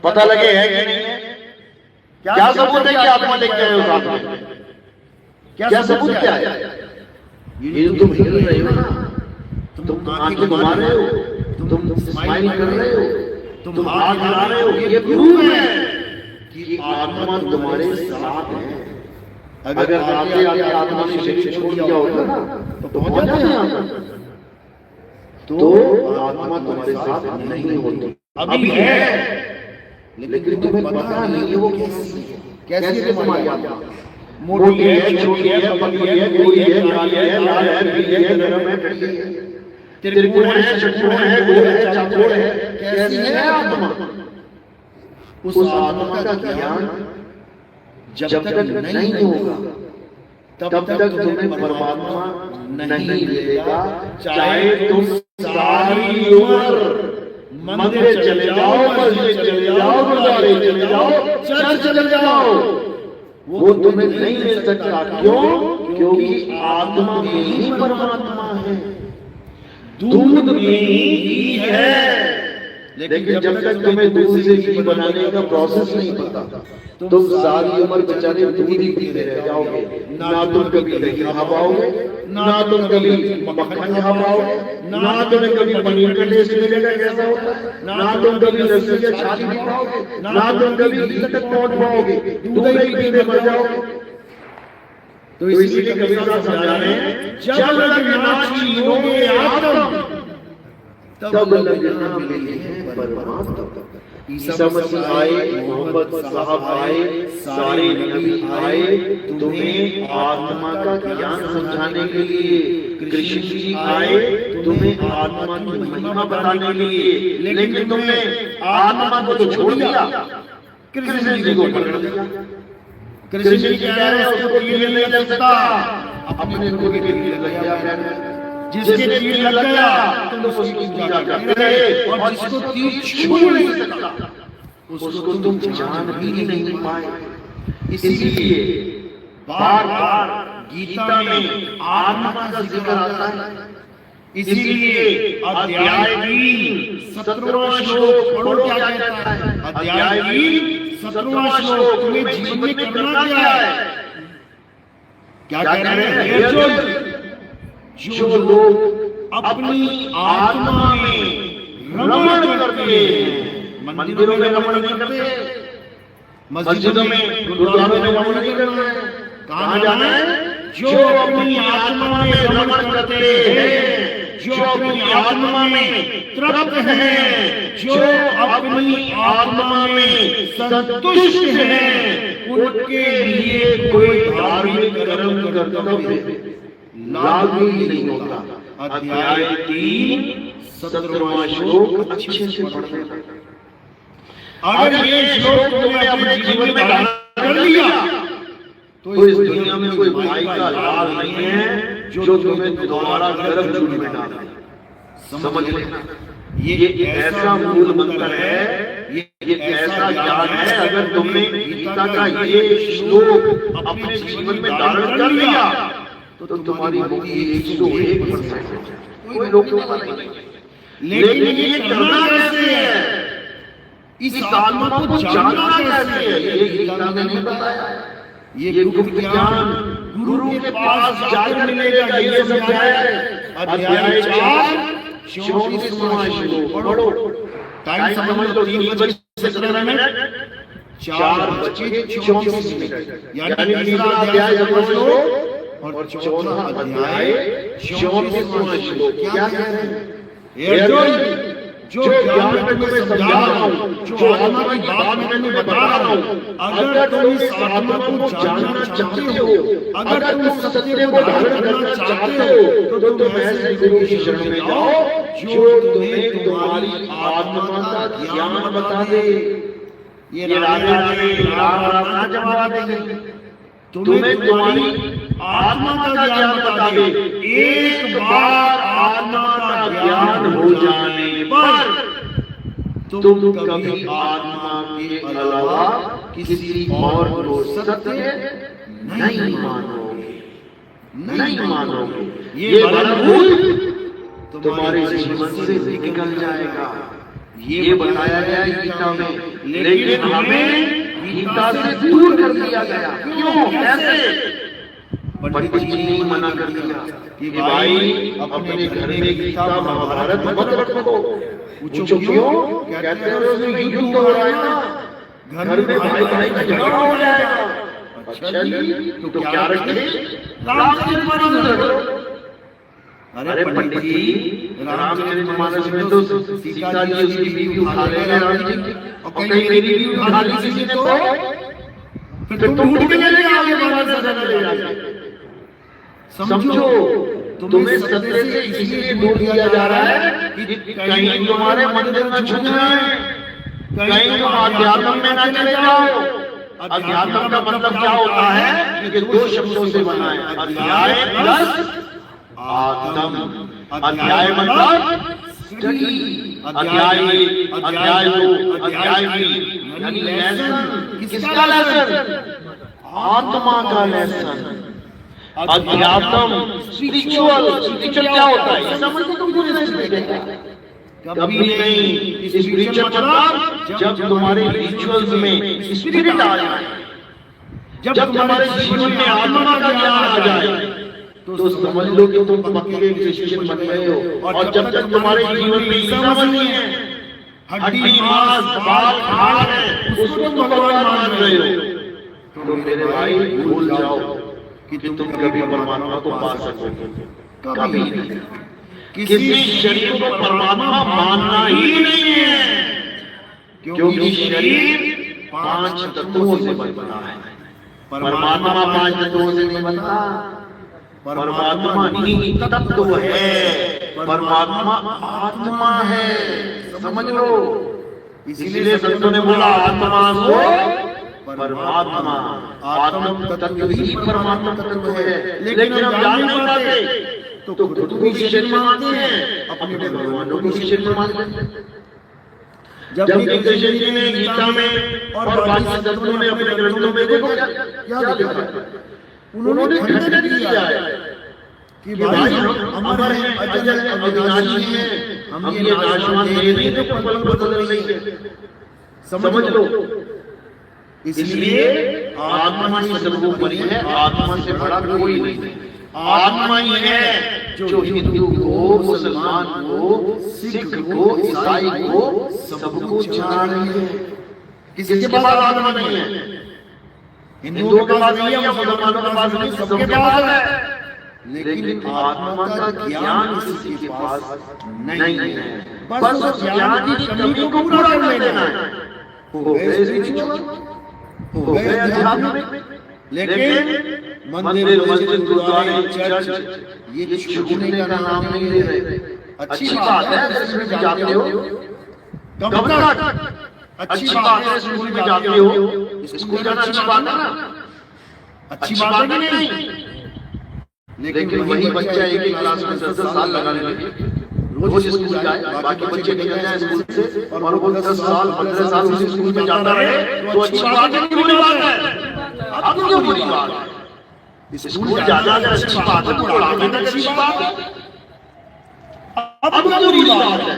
पता लगे है कि नहीं है। क्या सबूत है कि आत्मा लेके आए हो साथ में? क्या सबूत क्या है? ये तुम हिल रहे हो ना, तुम आंखें घुमा रहे हो, तुम स्माइल कर रहे हो, तुम हाथ हिला रहे हो, ये प्रूफ है कि आत्मा तुम्हारे साथ है। अगर आते आते आत्मा ने शरीर छोड़ दिया होगा ना तो पहुंच जाते हैं यहाँ पर, तो आत्मा तुम्हारे साथ नहीं होती। अभी है लेकिन तुम्हें पता नहीं है वो कैसी है तुम्हारी आत्मा। मोटी है, छोटी है, पतली है, गोरी है, काली है, लाल है, पीली है, नरम है, ठंडी है, त्रिकोण है, षटकोण है, गोल है, चौकोर है, कैसी है आत्मा? उस आत्मा का ज्ञान जब तक नहीं होगा तब तक तुम्हें परमात्मा नहीं मिलेगा, चाहे तुम सारी उम्र मंदिर चले जाओ, मस्जिद चले जाओ, गुरुद्वारे चले जाओ, चर्च चले जाओ, वो तुम्हें नहीं मिल सकता। क्यों? क्योंकि आत्मा में ही परमात्मा है, दूध में ही घी है। लेकिन जब तक तुम्हें दूध से घी बनाने का प्रोसेस नहीं पता, तुम सारी उम्र बेचारे दूध ही पीते रह जाओगे। ना तुम कभी दही खा पाओगे, ना तुम कभी मक्खन खा पाओगे, ना तुम्हें कभी पनीर का टेस्ट मिलेगा कैसा होता है, ना तुम कभी लस्सी या छाछ पी पाओगे, ना तुम कभी घी तक पहुंच पाओगे, दूध ही पीते मर जाओगे। तो इसीलिए कबीर साहब समझा रहे हैं, जब लग ना छीनोगे आत्म, तब लगना मिले परमात्मा। ईसा मसीह आए, मोहम्मद साहब आए, सारे नबी आए तुम्हें आत्मा का ज्ञान समझाने के लिए। कृष्ण जी आए तुम्हें आत्मा की महिमा बताने के लिए, लेकिन तुमने आत्मा को तो छोड़ दिया, कृष्ण जी को पकड़ लिया। कृष्ण जी कह रहे हैं उसको तीर नहीं लग सकता, अपने को भी तीर लग गया। जिसके तीर लग गया तुम उसकी पूजा करते रहे, और जिसको तीर छू नहीं सकता उसको तुम जान भी नहीं पाए। इसीलिए बार बार गीता में आत्मा का जिक्र आता है। इसीलिए अध्याय 3 17वां श्लोक पढ़ो क्या कहता है। अध्याय 3 17वां श्लोक, तुम्हें जीवन में करना क्या है? क्या कह रहे हैं? जो लोग अपनी आत्मा में रमण करते हैं, मंदिरों में रमण नहीं करते, मस्जिदों में गुरुद्वारों में रमण नहीं करते, कहां जाना है? जो अपनी आत्मा में रमण करते हैं, जो अपनी आत्मा में तृप्त हैं, जो अपनी आत्मा में संतुष्ट हैं, उनके लिए कोई धार्मिक कर्म कर्तव्य लागू ही नहीं होता। अध्याय 3 17वां श्लोक अच्छे से पढ़ना। अगर ये श्लोक तुमने अपने जीवन में धारण कर लिया तो इस दुनिया में कोई भाई का लाल नहीं है जो तुम्हें दोबारा गर्भ चूल्हे में डाल दे। समझ लेना, ये ऐसा मूल मंत्र है, ये ऐसा ज्ञान है। अगर तुमने गीता का ये श्लोक अपने जीवन में धारण कर लिया तो तुम्हारी मुक्ति 101% कोई रोकने नहीं। लेकिन ये करना कैसे है? इस आत्मा को जानना कैसे है? ये गीता में नहीं बताया। ये गुप्त ज्ञान गुरु के पास जाकर मिलेगा, ये समझाया है। अध्याय 4 34वां श्लोक पढ़ो। टाइम समझ लो, 3:17 4:34 यानी तीसरा अध्याय समझ लो और चौथा अध्याय 34वां श्लोक। क्या कह रहे हैं? अर्जुन, जो ज्ञान में तुम्हें समझा रहा हूं, जो आत्मा की बात मैं तुम्हें बता रहा हूं, अगर तुम इस आत्मा को जानना चाहते हो, अगर तुम सत्य को धारण करना चाहते हो, तो तुम ऐसे गुरु की शरण में जाओ जो तुम्हें तुम्हारी आत्मा का ज्ञान बता दे। ये राजा ने राम जवाब देंगे, तुम्हें तुम्हारी आत्मा का ज्ञान बता दे। एक बार आत्मा का ज्ञान हो जाने पर तुम कभी आत्मा के अलावा किसी और को सत्य नहीं मानोगे, नहीं मानोगे। ये भूल तुम्हारे जीवन से निकल जाएगा। ये बताया गया गीता में, लेकिन हमें गीता से दूर कर दिया गया। क्यों? कैसे? पंडित जी ने मना कर दिया कि भाई अपने घर में गीता महाभारत मत रखो। पूछो क्यों? कहते हैं उसमें युद्ध हो रहा है ना, घर में भाई भाई का झगड़ा हो जाएगा। अच्छा जी, तो क्या रखे? रामचरितमानस रखो। अरे पंडित जी, रामचरितमानस में तो सीता जी उसकी बीवी उठा लेंगे राम जी, और कहीं मेरी बीवी उठा ली किसी ने तो फिर तुम ढूंढ के ले आगे बाहर सजा ले जाएंगे। समझो, तुम्हें सत्य से इसलिए दूर किया जा रहा है कि कहीं तुम्हारे मंदिर में छूट जाए, कहीं तुम अध्यात्म में ना चले जाओ। अध्यात्म का मतलब क्या होता है? कि 2 शब्दों से बना है, अध्याय प्लस आत्म। अध्याय मतलब स्टडी, अध्याय 1, अध्याय 2, अध्याय 3, यानी लेसन। किसका लेसन? आत्मा का लेसन। अध्यात्म, स्पिरिचुअल। स्पिरिचुअल क्या होता है ये समझ तुम पूरे नहीं। कभी नहीं। स्पिरिचुअल मतलब जब तुम्हारे रिचुअल्स में स्पिरिट आ जाए, जब तुम्हारे जीवन में आत्मा का ज्ञान आ जाए, तो समझ लो कि तुम पक्के क्रिश्चियन बन गए हो। और जब तक तुम्हारे जीवन में समझ नहीं है, हड्डी मांस बाल खाल है, उसको तुम भगवान मान रहे हो, तो मेरे भाई भूल जाओ कि तुम कभी परमात्मा को पा सकोगे। कभी नहीं। किसी शरीर को परमात्मा मानना ही नहीं है, क्योंकि शरीर 5 तत्वों से बनता है। परमात्मा 5 तत्वों से नहीं बनता। परमात्मा ही तत्व है। परमात्मा आत्मा है, समझ लो। इसीलिए संतों ने बोला आत्मा सो परमात्मा। आत्म तत्व ही परमात्मा तत्व है। लेकिन हम जान नहीं पाते, तो खुद को भी शरीर मानते हैं, अपने भगवानों को भी शरीर मानते हैं। जब कृष्ण जी ने गीता में और बाकी संतों ने अपने ग्रंथों में देखो क्या लिखा, उन्होंने खंडन किया है कि भाई हम अमर हैं, अजर हैं, अविनाशी हैं, हम ये नाशवान नहीं है, तो पल बदल नहीं है। समझ लो। इसलिए आत्मा ही सर्वोपरि है। आत्मा से बड़ा कोई नहीं है। आत्मा ही है जो हिंदू को, मुसलमान को, सिख को, ईसाई को, सबको चला रही है। किसी के पास आत्मा नहीं है। हिंदुओं के पास नहीं है, मुसलमानों के पास नहीं, सबके पास है। लेकिन आत्मा का ज्ञान किसी के पास नहीं है। बस उस ज्ञान की कमी को पूरा कर लेना है। हो गए स्पिरिचुअल, हो गए आध्यात्मिक, लेकिन मंदिर, मस्जिद, गुरुद्वारे, चर्च ये छूटने का नाम नहीं ले रहे। अच्छी बात है, स्कूल में जाते हो, कब तक? अच्छी बात है, स्कूल में जाते हो, स्कूल जाना अच्छी बात है ना, अच्छी बात है कि नहीं? लेकिन वही बच्चा एक ही क्लास में 10 साल लगा ले, रोज स्कूल जाए, बाकी बच्चे निकल जाए स्कूल से और वो 10 साल 15 साल उसी स्कूल में जाता रहे, तो अच्छी बात है कि बुरी बात है? अब क्यों बुरी बात है? स्कूल जाना अगर अच्छी बात है तो पढ़ाने में अच्छी बात है। अब बुरी बात है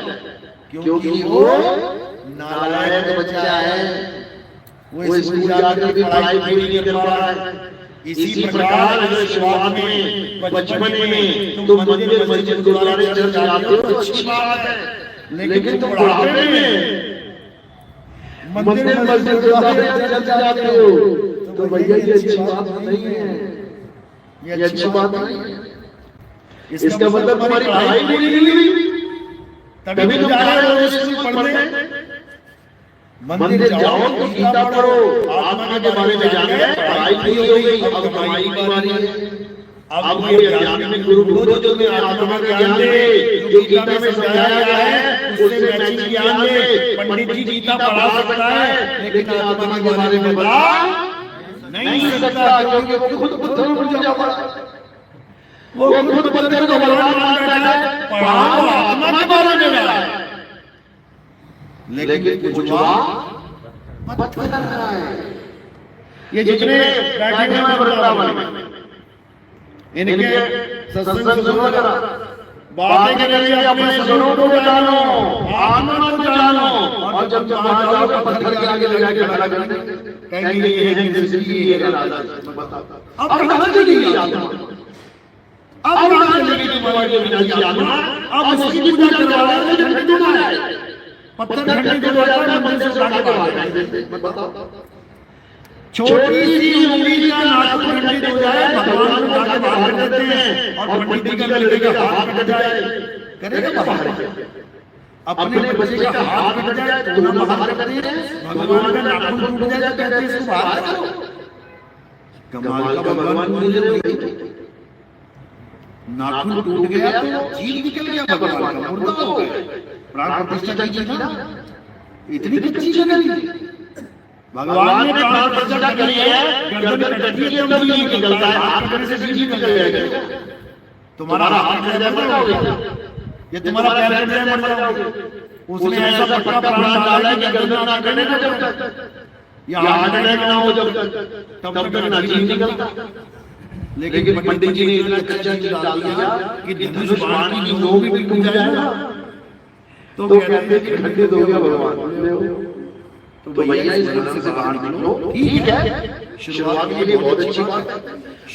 क्योंकि वो नालायक बच्चा है, वो स्कूल जाकर भी पढ़ाई पूरी नहीं कर पा रहा है। इसी प्रकार अगर शुरुआत में, बचपन में तुम मंदिर, मस्जिद, गुरुद्वारे, चर्च जाते हो तो अच्छी बात है, लेकिन तुम बुढ़ापे में मंदिर, मस्जिद, गुरुद्वारे, चर्च जाते हो तो भैया ये अच्छी बात नहीं है, ये अच्छी बात नहीं है। इसका मतलब तुम्हारी पढ़ाई पूरी नहीं हुई, तभी तुम जा रहे हो स्कूल पढ़ने। मंदिर जाओ तो गीता पढ़ो, आत्मा के बारे में जाने, पढ़ाई पूरी हो गई, अब कमाई की बारी है। अब ये आध्यात्मिक गुरु ढूंढो जो तुम्हें आत्मा का ज्ञान दे, जो गीता में समझाया गया है उससे मैचिंग ज्ञान दे। पंडित जी गीता पढ़ा सकता है, लेकिन आत्मा के बारे में बता नहीं सकता, क्योंकि वो खुद पत्थर को पूजा पड़ा, वो खुद पत्थर को भगवान मान बैठा है, पढ़ा वो आत्मा के बारे में रहा है, लेकिन पूजवा पत्थर कर रहा है। ये जितने बैठे हैं वृंदावन में, इनके सत्संग सुनो जरा, बातें करेंगे, अपने स्वरूप को जानो, आत्मा को जानो, और जब वहां जाओ तो पत्थर के आगे लगा के खड़ा करेंगे, कहेंगे ये है जिंदगी, ये है राधा। अब कहां चली आत्मा? अब कहां चलेगी तुम्हारी विनाशी आत्मा? अब उसकी पूजा करवा रहे हैं जो ठंडा है, पत्थर ठंडे हो जाता है, मंदिर से उठा के बाहर बताओ। छोटी सी उंगली का नाखून ठंडित हो जाए, भगवान को उठा के बाहर कर देते हैं, और पंडित जी का लड़के का हाथ कट जाए, करेगा बाहर? अपने बच्चे का हाथ कट जाए तो ना बाहर करते हैं, भगवान का नाखून टूट जाए तो कहते हैं इसको बाहर करो। कमाल का भगवान मुझे नहीं, नाखून टूट गया तो जीव निकल गया, भगवान का मुर्दा हो गया, प्राण प्रतिष्ठा की थी ना, इतनी कच्ची जगह थी। भगवान ने प्राण प्रतिष्ठा करी है, गर्दन कटती है तो जीव निकलता है, हाथ करने से जीव निकल जाएगा। तुम्हारा हाथ कट जाए तो क्या होगा? ये तुम्हारा पैकेट है, मर जाओगे। उसने ऐसा पक्का प्राण डाला कि गर्दन ना कटे ना जब तक, या हार्ट अटैक ना हो जब तक, तब तक ना जीव निकलता। लेकिन पंडित जी ने इतना कच्चा चीज डाल दिया कि धनुष बाण की जो भी टूट जाए ना, तो कहते हैं कि खंडित हो गया भगवान। तो भैया इस बंधन से बाहर निकलो, ठीक है, शुरुआत के लिए बहुत अच्छी बात है,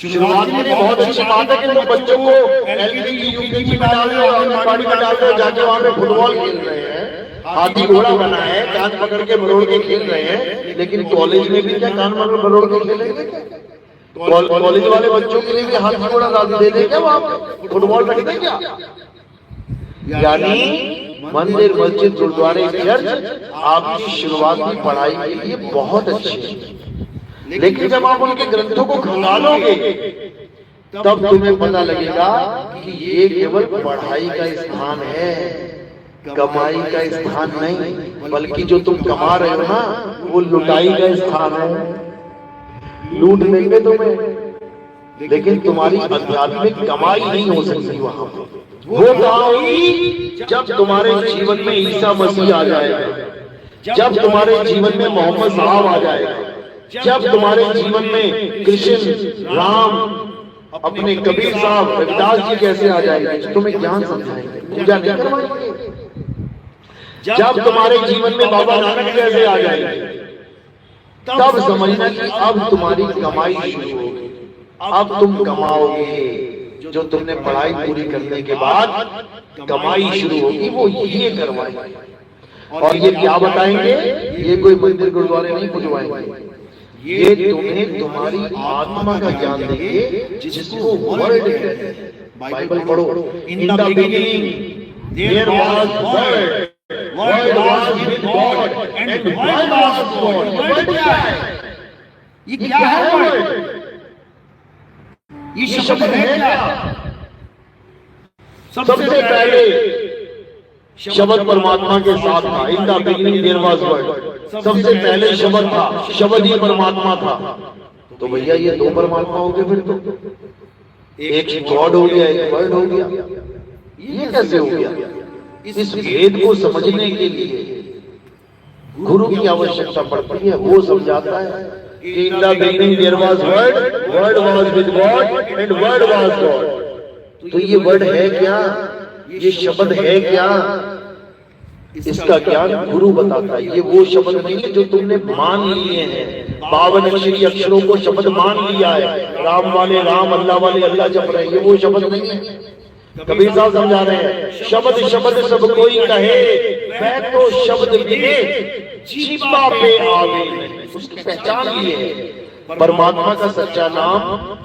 शुरुआत के लिए बहुत अच्छी बात है कि तुम बच्चों को एलकेजी यूकेजी में डाल रहे हो, आंगनबाड़ी में डाल रहे हो, जाके वहां पे फुटबॉल खेल रहे हैं, हाथी घोड़ा बना है, कान पकड़ के मरोड़ के खेल रहे हैं। लेकिन कॉलेज में भी क्या कान मरोड़ के खेलेंगे? कॉलेज वाले बच्चों के लिए भी हाथी घोड़ा डाल दे देंगे, वहां पे फुटबॉल रख देंगे क्या? यानी मंदिर, मस्जिद, गुरुद्वारे, चर्च आपकी शुरुआती पढ़ाई के लिए बहुत अच्छी है। लेकिन जब आप उनके ग्रंथों को खंगालोगे तब तुम्हें पता लगेगा कि ये केवल पढ़ाई का स्थान है, कमाई का स्थान नहीं, बल्कि जो तुम कमा रहे हो ना वो लुटाई का स्थान है। लूट लेंगे तुम्हें, लेकिन तुम्हारी आध्यात्मिक कमाई नहीं हो सकती वहां पर। वो कहाँ होगी? जब तुम्हारे जीवन में ईसा मसीह आ जाएगा, जब तुम्हारे जीवन में मोहम्मद साहब आ जाएगा, जब तुम्हारे जीवन में कृष्ण, राम, अपने कबीर साहब, रविदास जी कैसे आ जाएंगे, तुम्हें ज्ञान समझाएंगे, पूजा नहीं करवाएंगे। जब तुम्हारे जीवन में बाबा नानक कैसे आ जाएंगे, तब समझना कि अब तुम्हारी कमाई शुरू होगी, अब तुम कमाओगे। जो तुमने पढ़ाई पूरी करने के बाद कमाई शुरू होगी वो ये करवाएंगे। और ये क्या बताएंगे? ये कोई मंदिर गुरुद्वारे नहीं खुलवाएंगे, ये तुम्हें तुम्हारी आत्मा का ज्ञान देंगे, जिसको वर्ड कहते हैं। बाइबल पढ़ो, in the beginning there was word, word was with God and word was God. Word क्या है? ये क्या है वर्ड? ये शब्द है क्या? सबसे पहले शब्द परमात्मा के साथ था। In the beginning there was word, सबसे पहले शब्द था, शब्द ही परमात्मा था। तो भैया ये दो परमात्मा हो गए, फिर तो एक गॉड हो गया, एक वर्ड हो गया। ये कैसे हो गया? इस भेद को समझने के लिए गुरु की आवश्यकता पड़ती है। वो समझाता है In the beginning there was word, word was with God and word was God। तो ये वर्ड है क्या? ये शब्द है क्या? इसका ज्ञान गुरु बताता है। ये वो शब्द नहीं है जो तुमने मान लिए हैं, 52 अक्षरी अक्षरों को शब्द मान लिया है, राम वाले राम, अल्लाह वाले अल्लाह जप रहे हैं, ये वो शब्द नहीं है। कबीर साहब समझा रहे हैं, शब्द शब्द सब कोई कहे, मैं तो शब्द मिले जीवा पे आवे। उसकी पहचान ये है, परमात्मा का सच्चा नाम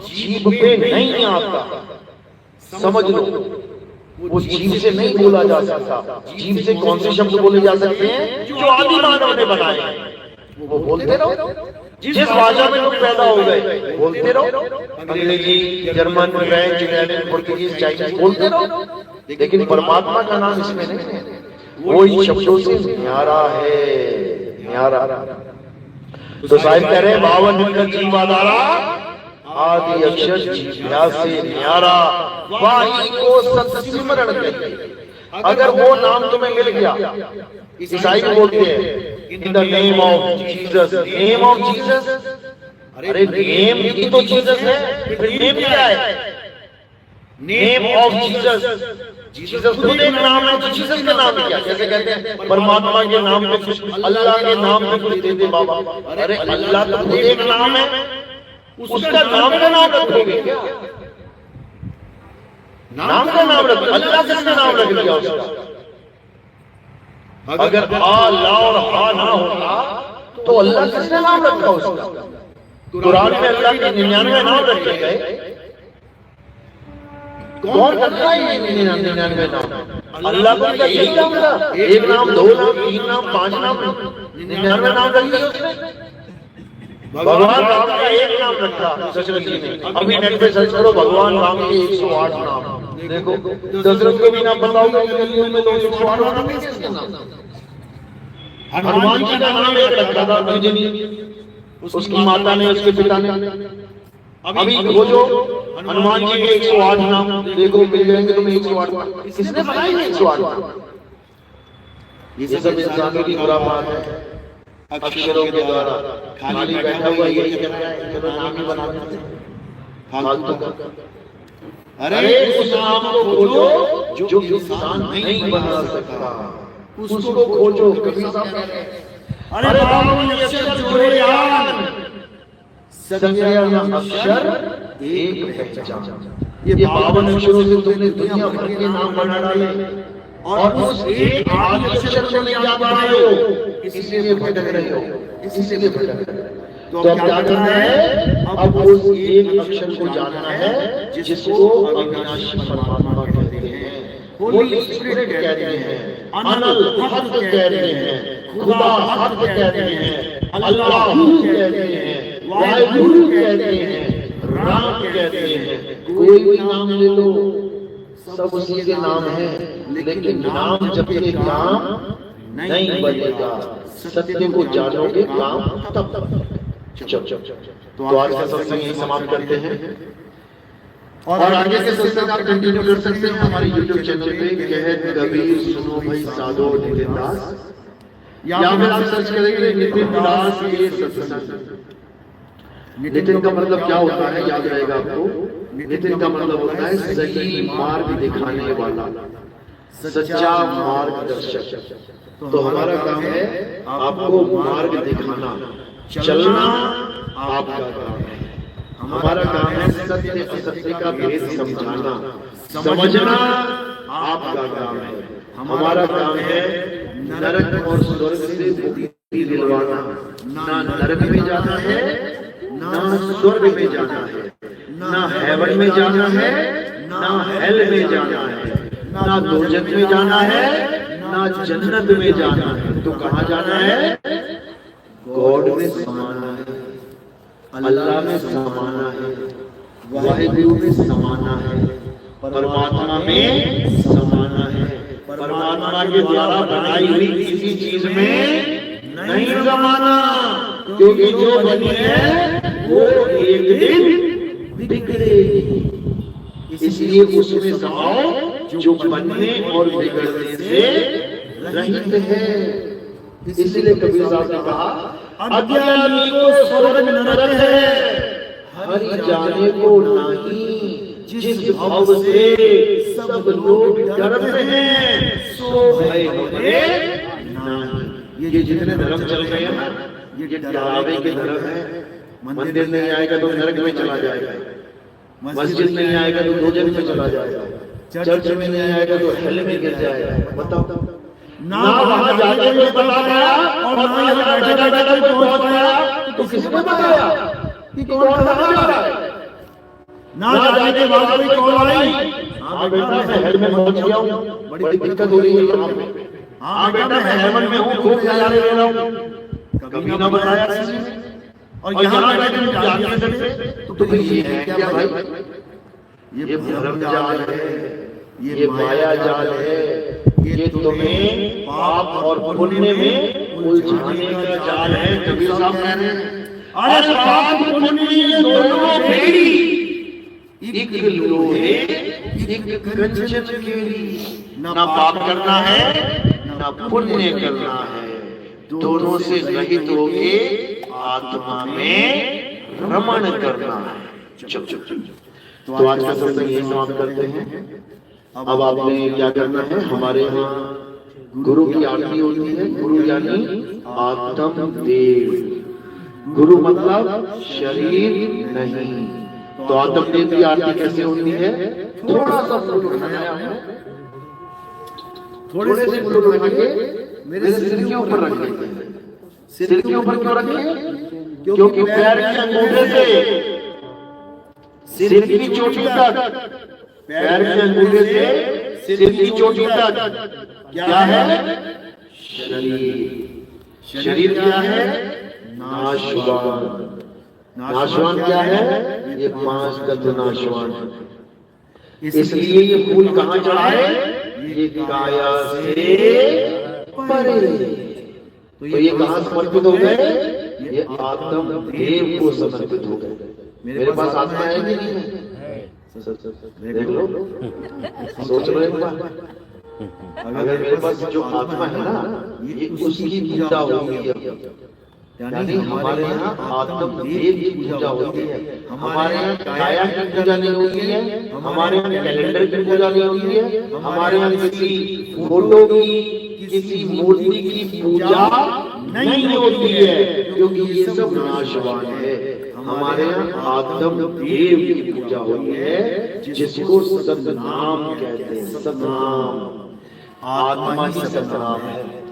जीभ पे नहीं आता, समझ लो। वो जीभ से नहीं बोला जा सकता। जीभ से कौन से शब्द बोले जा सकते हैं? जो आदि मानव ने बनाए हैं, वो बोलते रहो। जिस भाषा में तुम पैदा हो गए बोलते रहो, अंग्रेजी, German, French, Italian, Portuguese, Chinese बोलते रहो। लेकिन परमात्मा का नाम इसमें नहीं है, वो इन शब्दों से न्यारा है, न्यारा। तो साहिब कह रहे हैं 52 निकल जीवाधारा, आदि अक्षर जीभ्या से न्यारा, वाणी को सत्सिमरण कहिए। अगर वो नाम तुम्हें मिल गया, ईसाई बोलते हैं in the name of Jesus, name of Jesus. अरे नेम ही तो जीसस है, फिर नेम क्या है? Name of Jesus. जीसस खुद एक नाम है, जीसस का नाम क्या? जैसे कहते हैं परमात्मा के नाम पे कुछ, अल्लाह के नाम पे कुछ दे दे बाबा। अरे अल्लाह तो खुद एक नाम है, उसका नाम का नाम रखोगे क्या? नाम का नाम रखो, अल्लाह किसका नाम रख दिया उसका? अगर अल्लाह और हा ना होता तो अल्लाह किसने नाम रखा उसका? कुरान में अल्लाह के 99 नाम रखे गए। कौन रखा है ये 99 नाम? अल्लाह को क्या यही नाम था? एक नाम, दो नाम, तीन नाम, 5 नाम, 99 नाम रख दिए उसने। भगवान राम का एक नाम रखा दशरथ जी ने। अभी नेट पे सर्च करो भगवान राम के 108 नाम, देखो दशरथ को भी नाम बताओगे, 108 नाम है किसके नाम? हनुमान जी का नाम एक रखा था अंजनी, उसकी माता ने, उसके पिता ने। अभी खोजो हनुमान जी के 108 नाम, देखो मिल जाएंगे तुम्हें 108 नाम। किसने बनाए 108 नाम? ये सब इंसानों की खुराफात है, अक्षरों के द्वारा। खाली बैठा हुआ यही कहता है चलो नाम ही बना देते हैं, फालतू का। अरे उस नाम को खोजो जो इंसान नहीं बना सकता, उसको खोजो। कभी साहब कह रहे हैं अरे बाबू ये अक्षर जोड़े यार, संज्ञा अक्षर एक पहचान। ये 52 अक्षरों से तुमने दुनिया भर के नाम बना डाले और उस एक आदि अक्षर को नहीं जान पा रहे हो, इसलिए भटक रहे हो, इसलिए भटक रहे हो। तो अब क्या करना है? अब उस एक अक्षर को जानना है जिसको अविनाशी परमात्मा कहते हैं, होली स्पिरिट कहते हैं, अनल हक कहते हैं, खुदा हक कहते हैं, अल्लाह कहते हैं, वाहिगुरु कहते हैं, राम कहते हैं। कोई भी नाम ले लो, सब उसी के नाम है, लेकिन नाम जब के काम नहीं बनेगा। सत्य को जानोगे काम तब। तो आज का सत्संग यही समाप्त करते हैं और आगे के सत्संग आप कंटिन्यू कर सकते हैं हमारे YouTube चैनल पे, कहत कबीर सुनो भाई साधो नितिन दास, या फिर आप सर्च करेंगे नितिन दास के सत्संग। नितिन का मतलब क्या होता है याद रहेगा आपको। नितिन का मतलब होता है सही मार्ग दिखाने वाला, सच्चा मार्गदर्शक। तो हमारा काम है आपको मार्ग दिखाना, चलना आपका काम है। हमारा काम है सत्य असत्य का भेद समझाना, समझना आपका काम है। हमारा काम है नरक और स्वर्ग से मुक्ति दिलवाना। ना नरक में जाना है, ना स्वर्ग में जाना है, ना हेवन में जाना है, ना हेल में जाना है, ना दोजख में जाना है, ना जन्नत में जाना है। तो कहाँ जाना है? गॉड में समाना है, अल्लाह में समाना है, वाहिगुरु में समाना है, परमात्मा में समाना है। परमात्मा के द्वारा बनाई हुई किसी चीज में नहीं समाना, क्योंकि जो बनी है वो एक दिन बिगड़ेगी। इसलिए उसमें समाओ जो बनने और बिगड़ने से रहित है। इसलिए कबीर साहब ने कहा अज्ञानी को स्वर्ग नरक है, हरि जाने को नहीं, जिस भाव से सब लोग डरते हैं सो भय होने नहीं। ये जितने धर्म चल रहे हैं ना, ये डरावे के धर्म है। मंदिर नहीं आएगा तो नरक में चला जाएगा, मस्जिद नहीं आएगा तो दोजख में चला जाएगा, चर्च में नहीं आएगा तो हेल में गिर जाएगा। बताओ, ना वहां जाके कोई बता पाया और ना यहाँ बैठे बैठे कोई पहुंच पाया, तो किसने बताया कि कौन कहाँ जा रहा है? ना जाने के बाद कोई कॉल आई, हाँ बेटा मैं हेल में पहुंच गया हूँ, बड़ी दिक्कत हो रही है यहाँ पे। हाँ बेटा मैं हेवन में हूँ, खूब नजारे ले रहा हूँ। कभी ना बताया किसी ने। और यहाँ बैठे हम जान नहीं सकते। तो ये है क्या भाई? ये भ्रम जाल है, ये माया जाल है, ये तुम्हें पाप और पुण्य में उलझाने का जाल है। कबीर साहब कह रहे हैं अरे पाप पुण्य ये दोनों भेड़ी, एक लोहे एक कंचन केरी। ना पाप करना है ना पुण्य करना है, दोनों से रहित होके आत्मा में रमण करना है। चुप चुप चुप। तो आज का सत्संग यही समाप्त करते हैं। अब आपने क्या करना है? हमारे यहाँ गुरु की आरती होती है। गुरु यानी आत्म देव। गुरु मतलब शरीर नहीं। तो आत्म देव की आरती कैसे होती है? थोड़ा सा फूल उठाया है, थोड़े से फूल उठा के मेरे सिर के ऊपर रख देते हैं। सिर के ऊपर क्यों रखें? क्योंकि पैर के अंगूठे से सिर की चोटी तक, पैर के अंगूठे से सिर की चोटी तक क्या है? शरीर। शरीर क्या है? नाशवान। नाशवान क्या है? ये 5 तत्व नाशवान। इसलिए ये फूल कहाँ चढ़ाए? ये काया से परे। तो ये कहाँ समर्पित हो गए? ये आत्म देव को समर्पित हो गए। मेरे पास आत्मा है कि नहीं है? देख लो, सोच लो एक बार। अगर मेरे पास जो आत्मा है ना, ये उसकी पूजा होगी है। यानी हमारे यहाँ आत्म देव की पूजा होती है। हमारे यहाँ काया की पूजा नहीं होती है, हमारे यहाँ कैलेंडर की पूजा नहीं होती है, हमारे यहाँ किसी फोटो की, किसी मूर्ति की पूजा नहीं होती है, क्योंकि ये सब नाशवान है। हमारे यहाँ आत्म देव की पूजा होती है, जिसको सतनाम कहते हैं। सतनाम, आत्मा ही सतनाम है।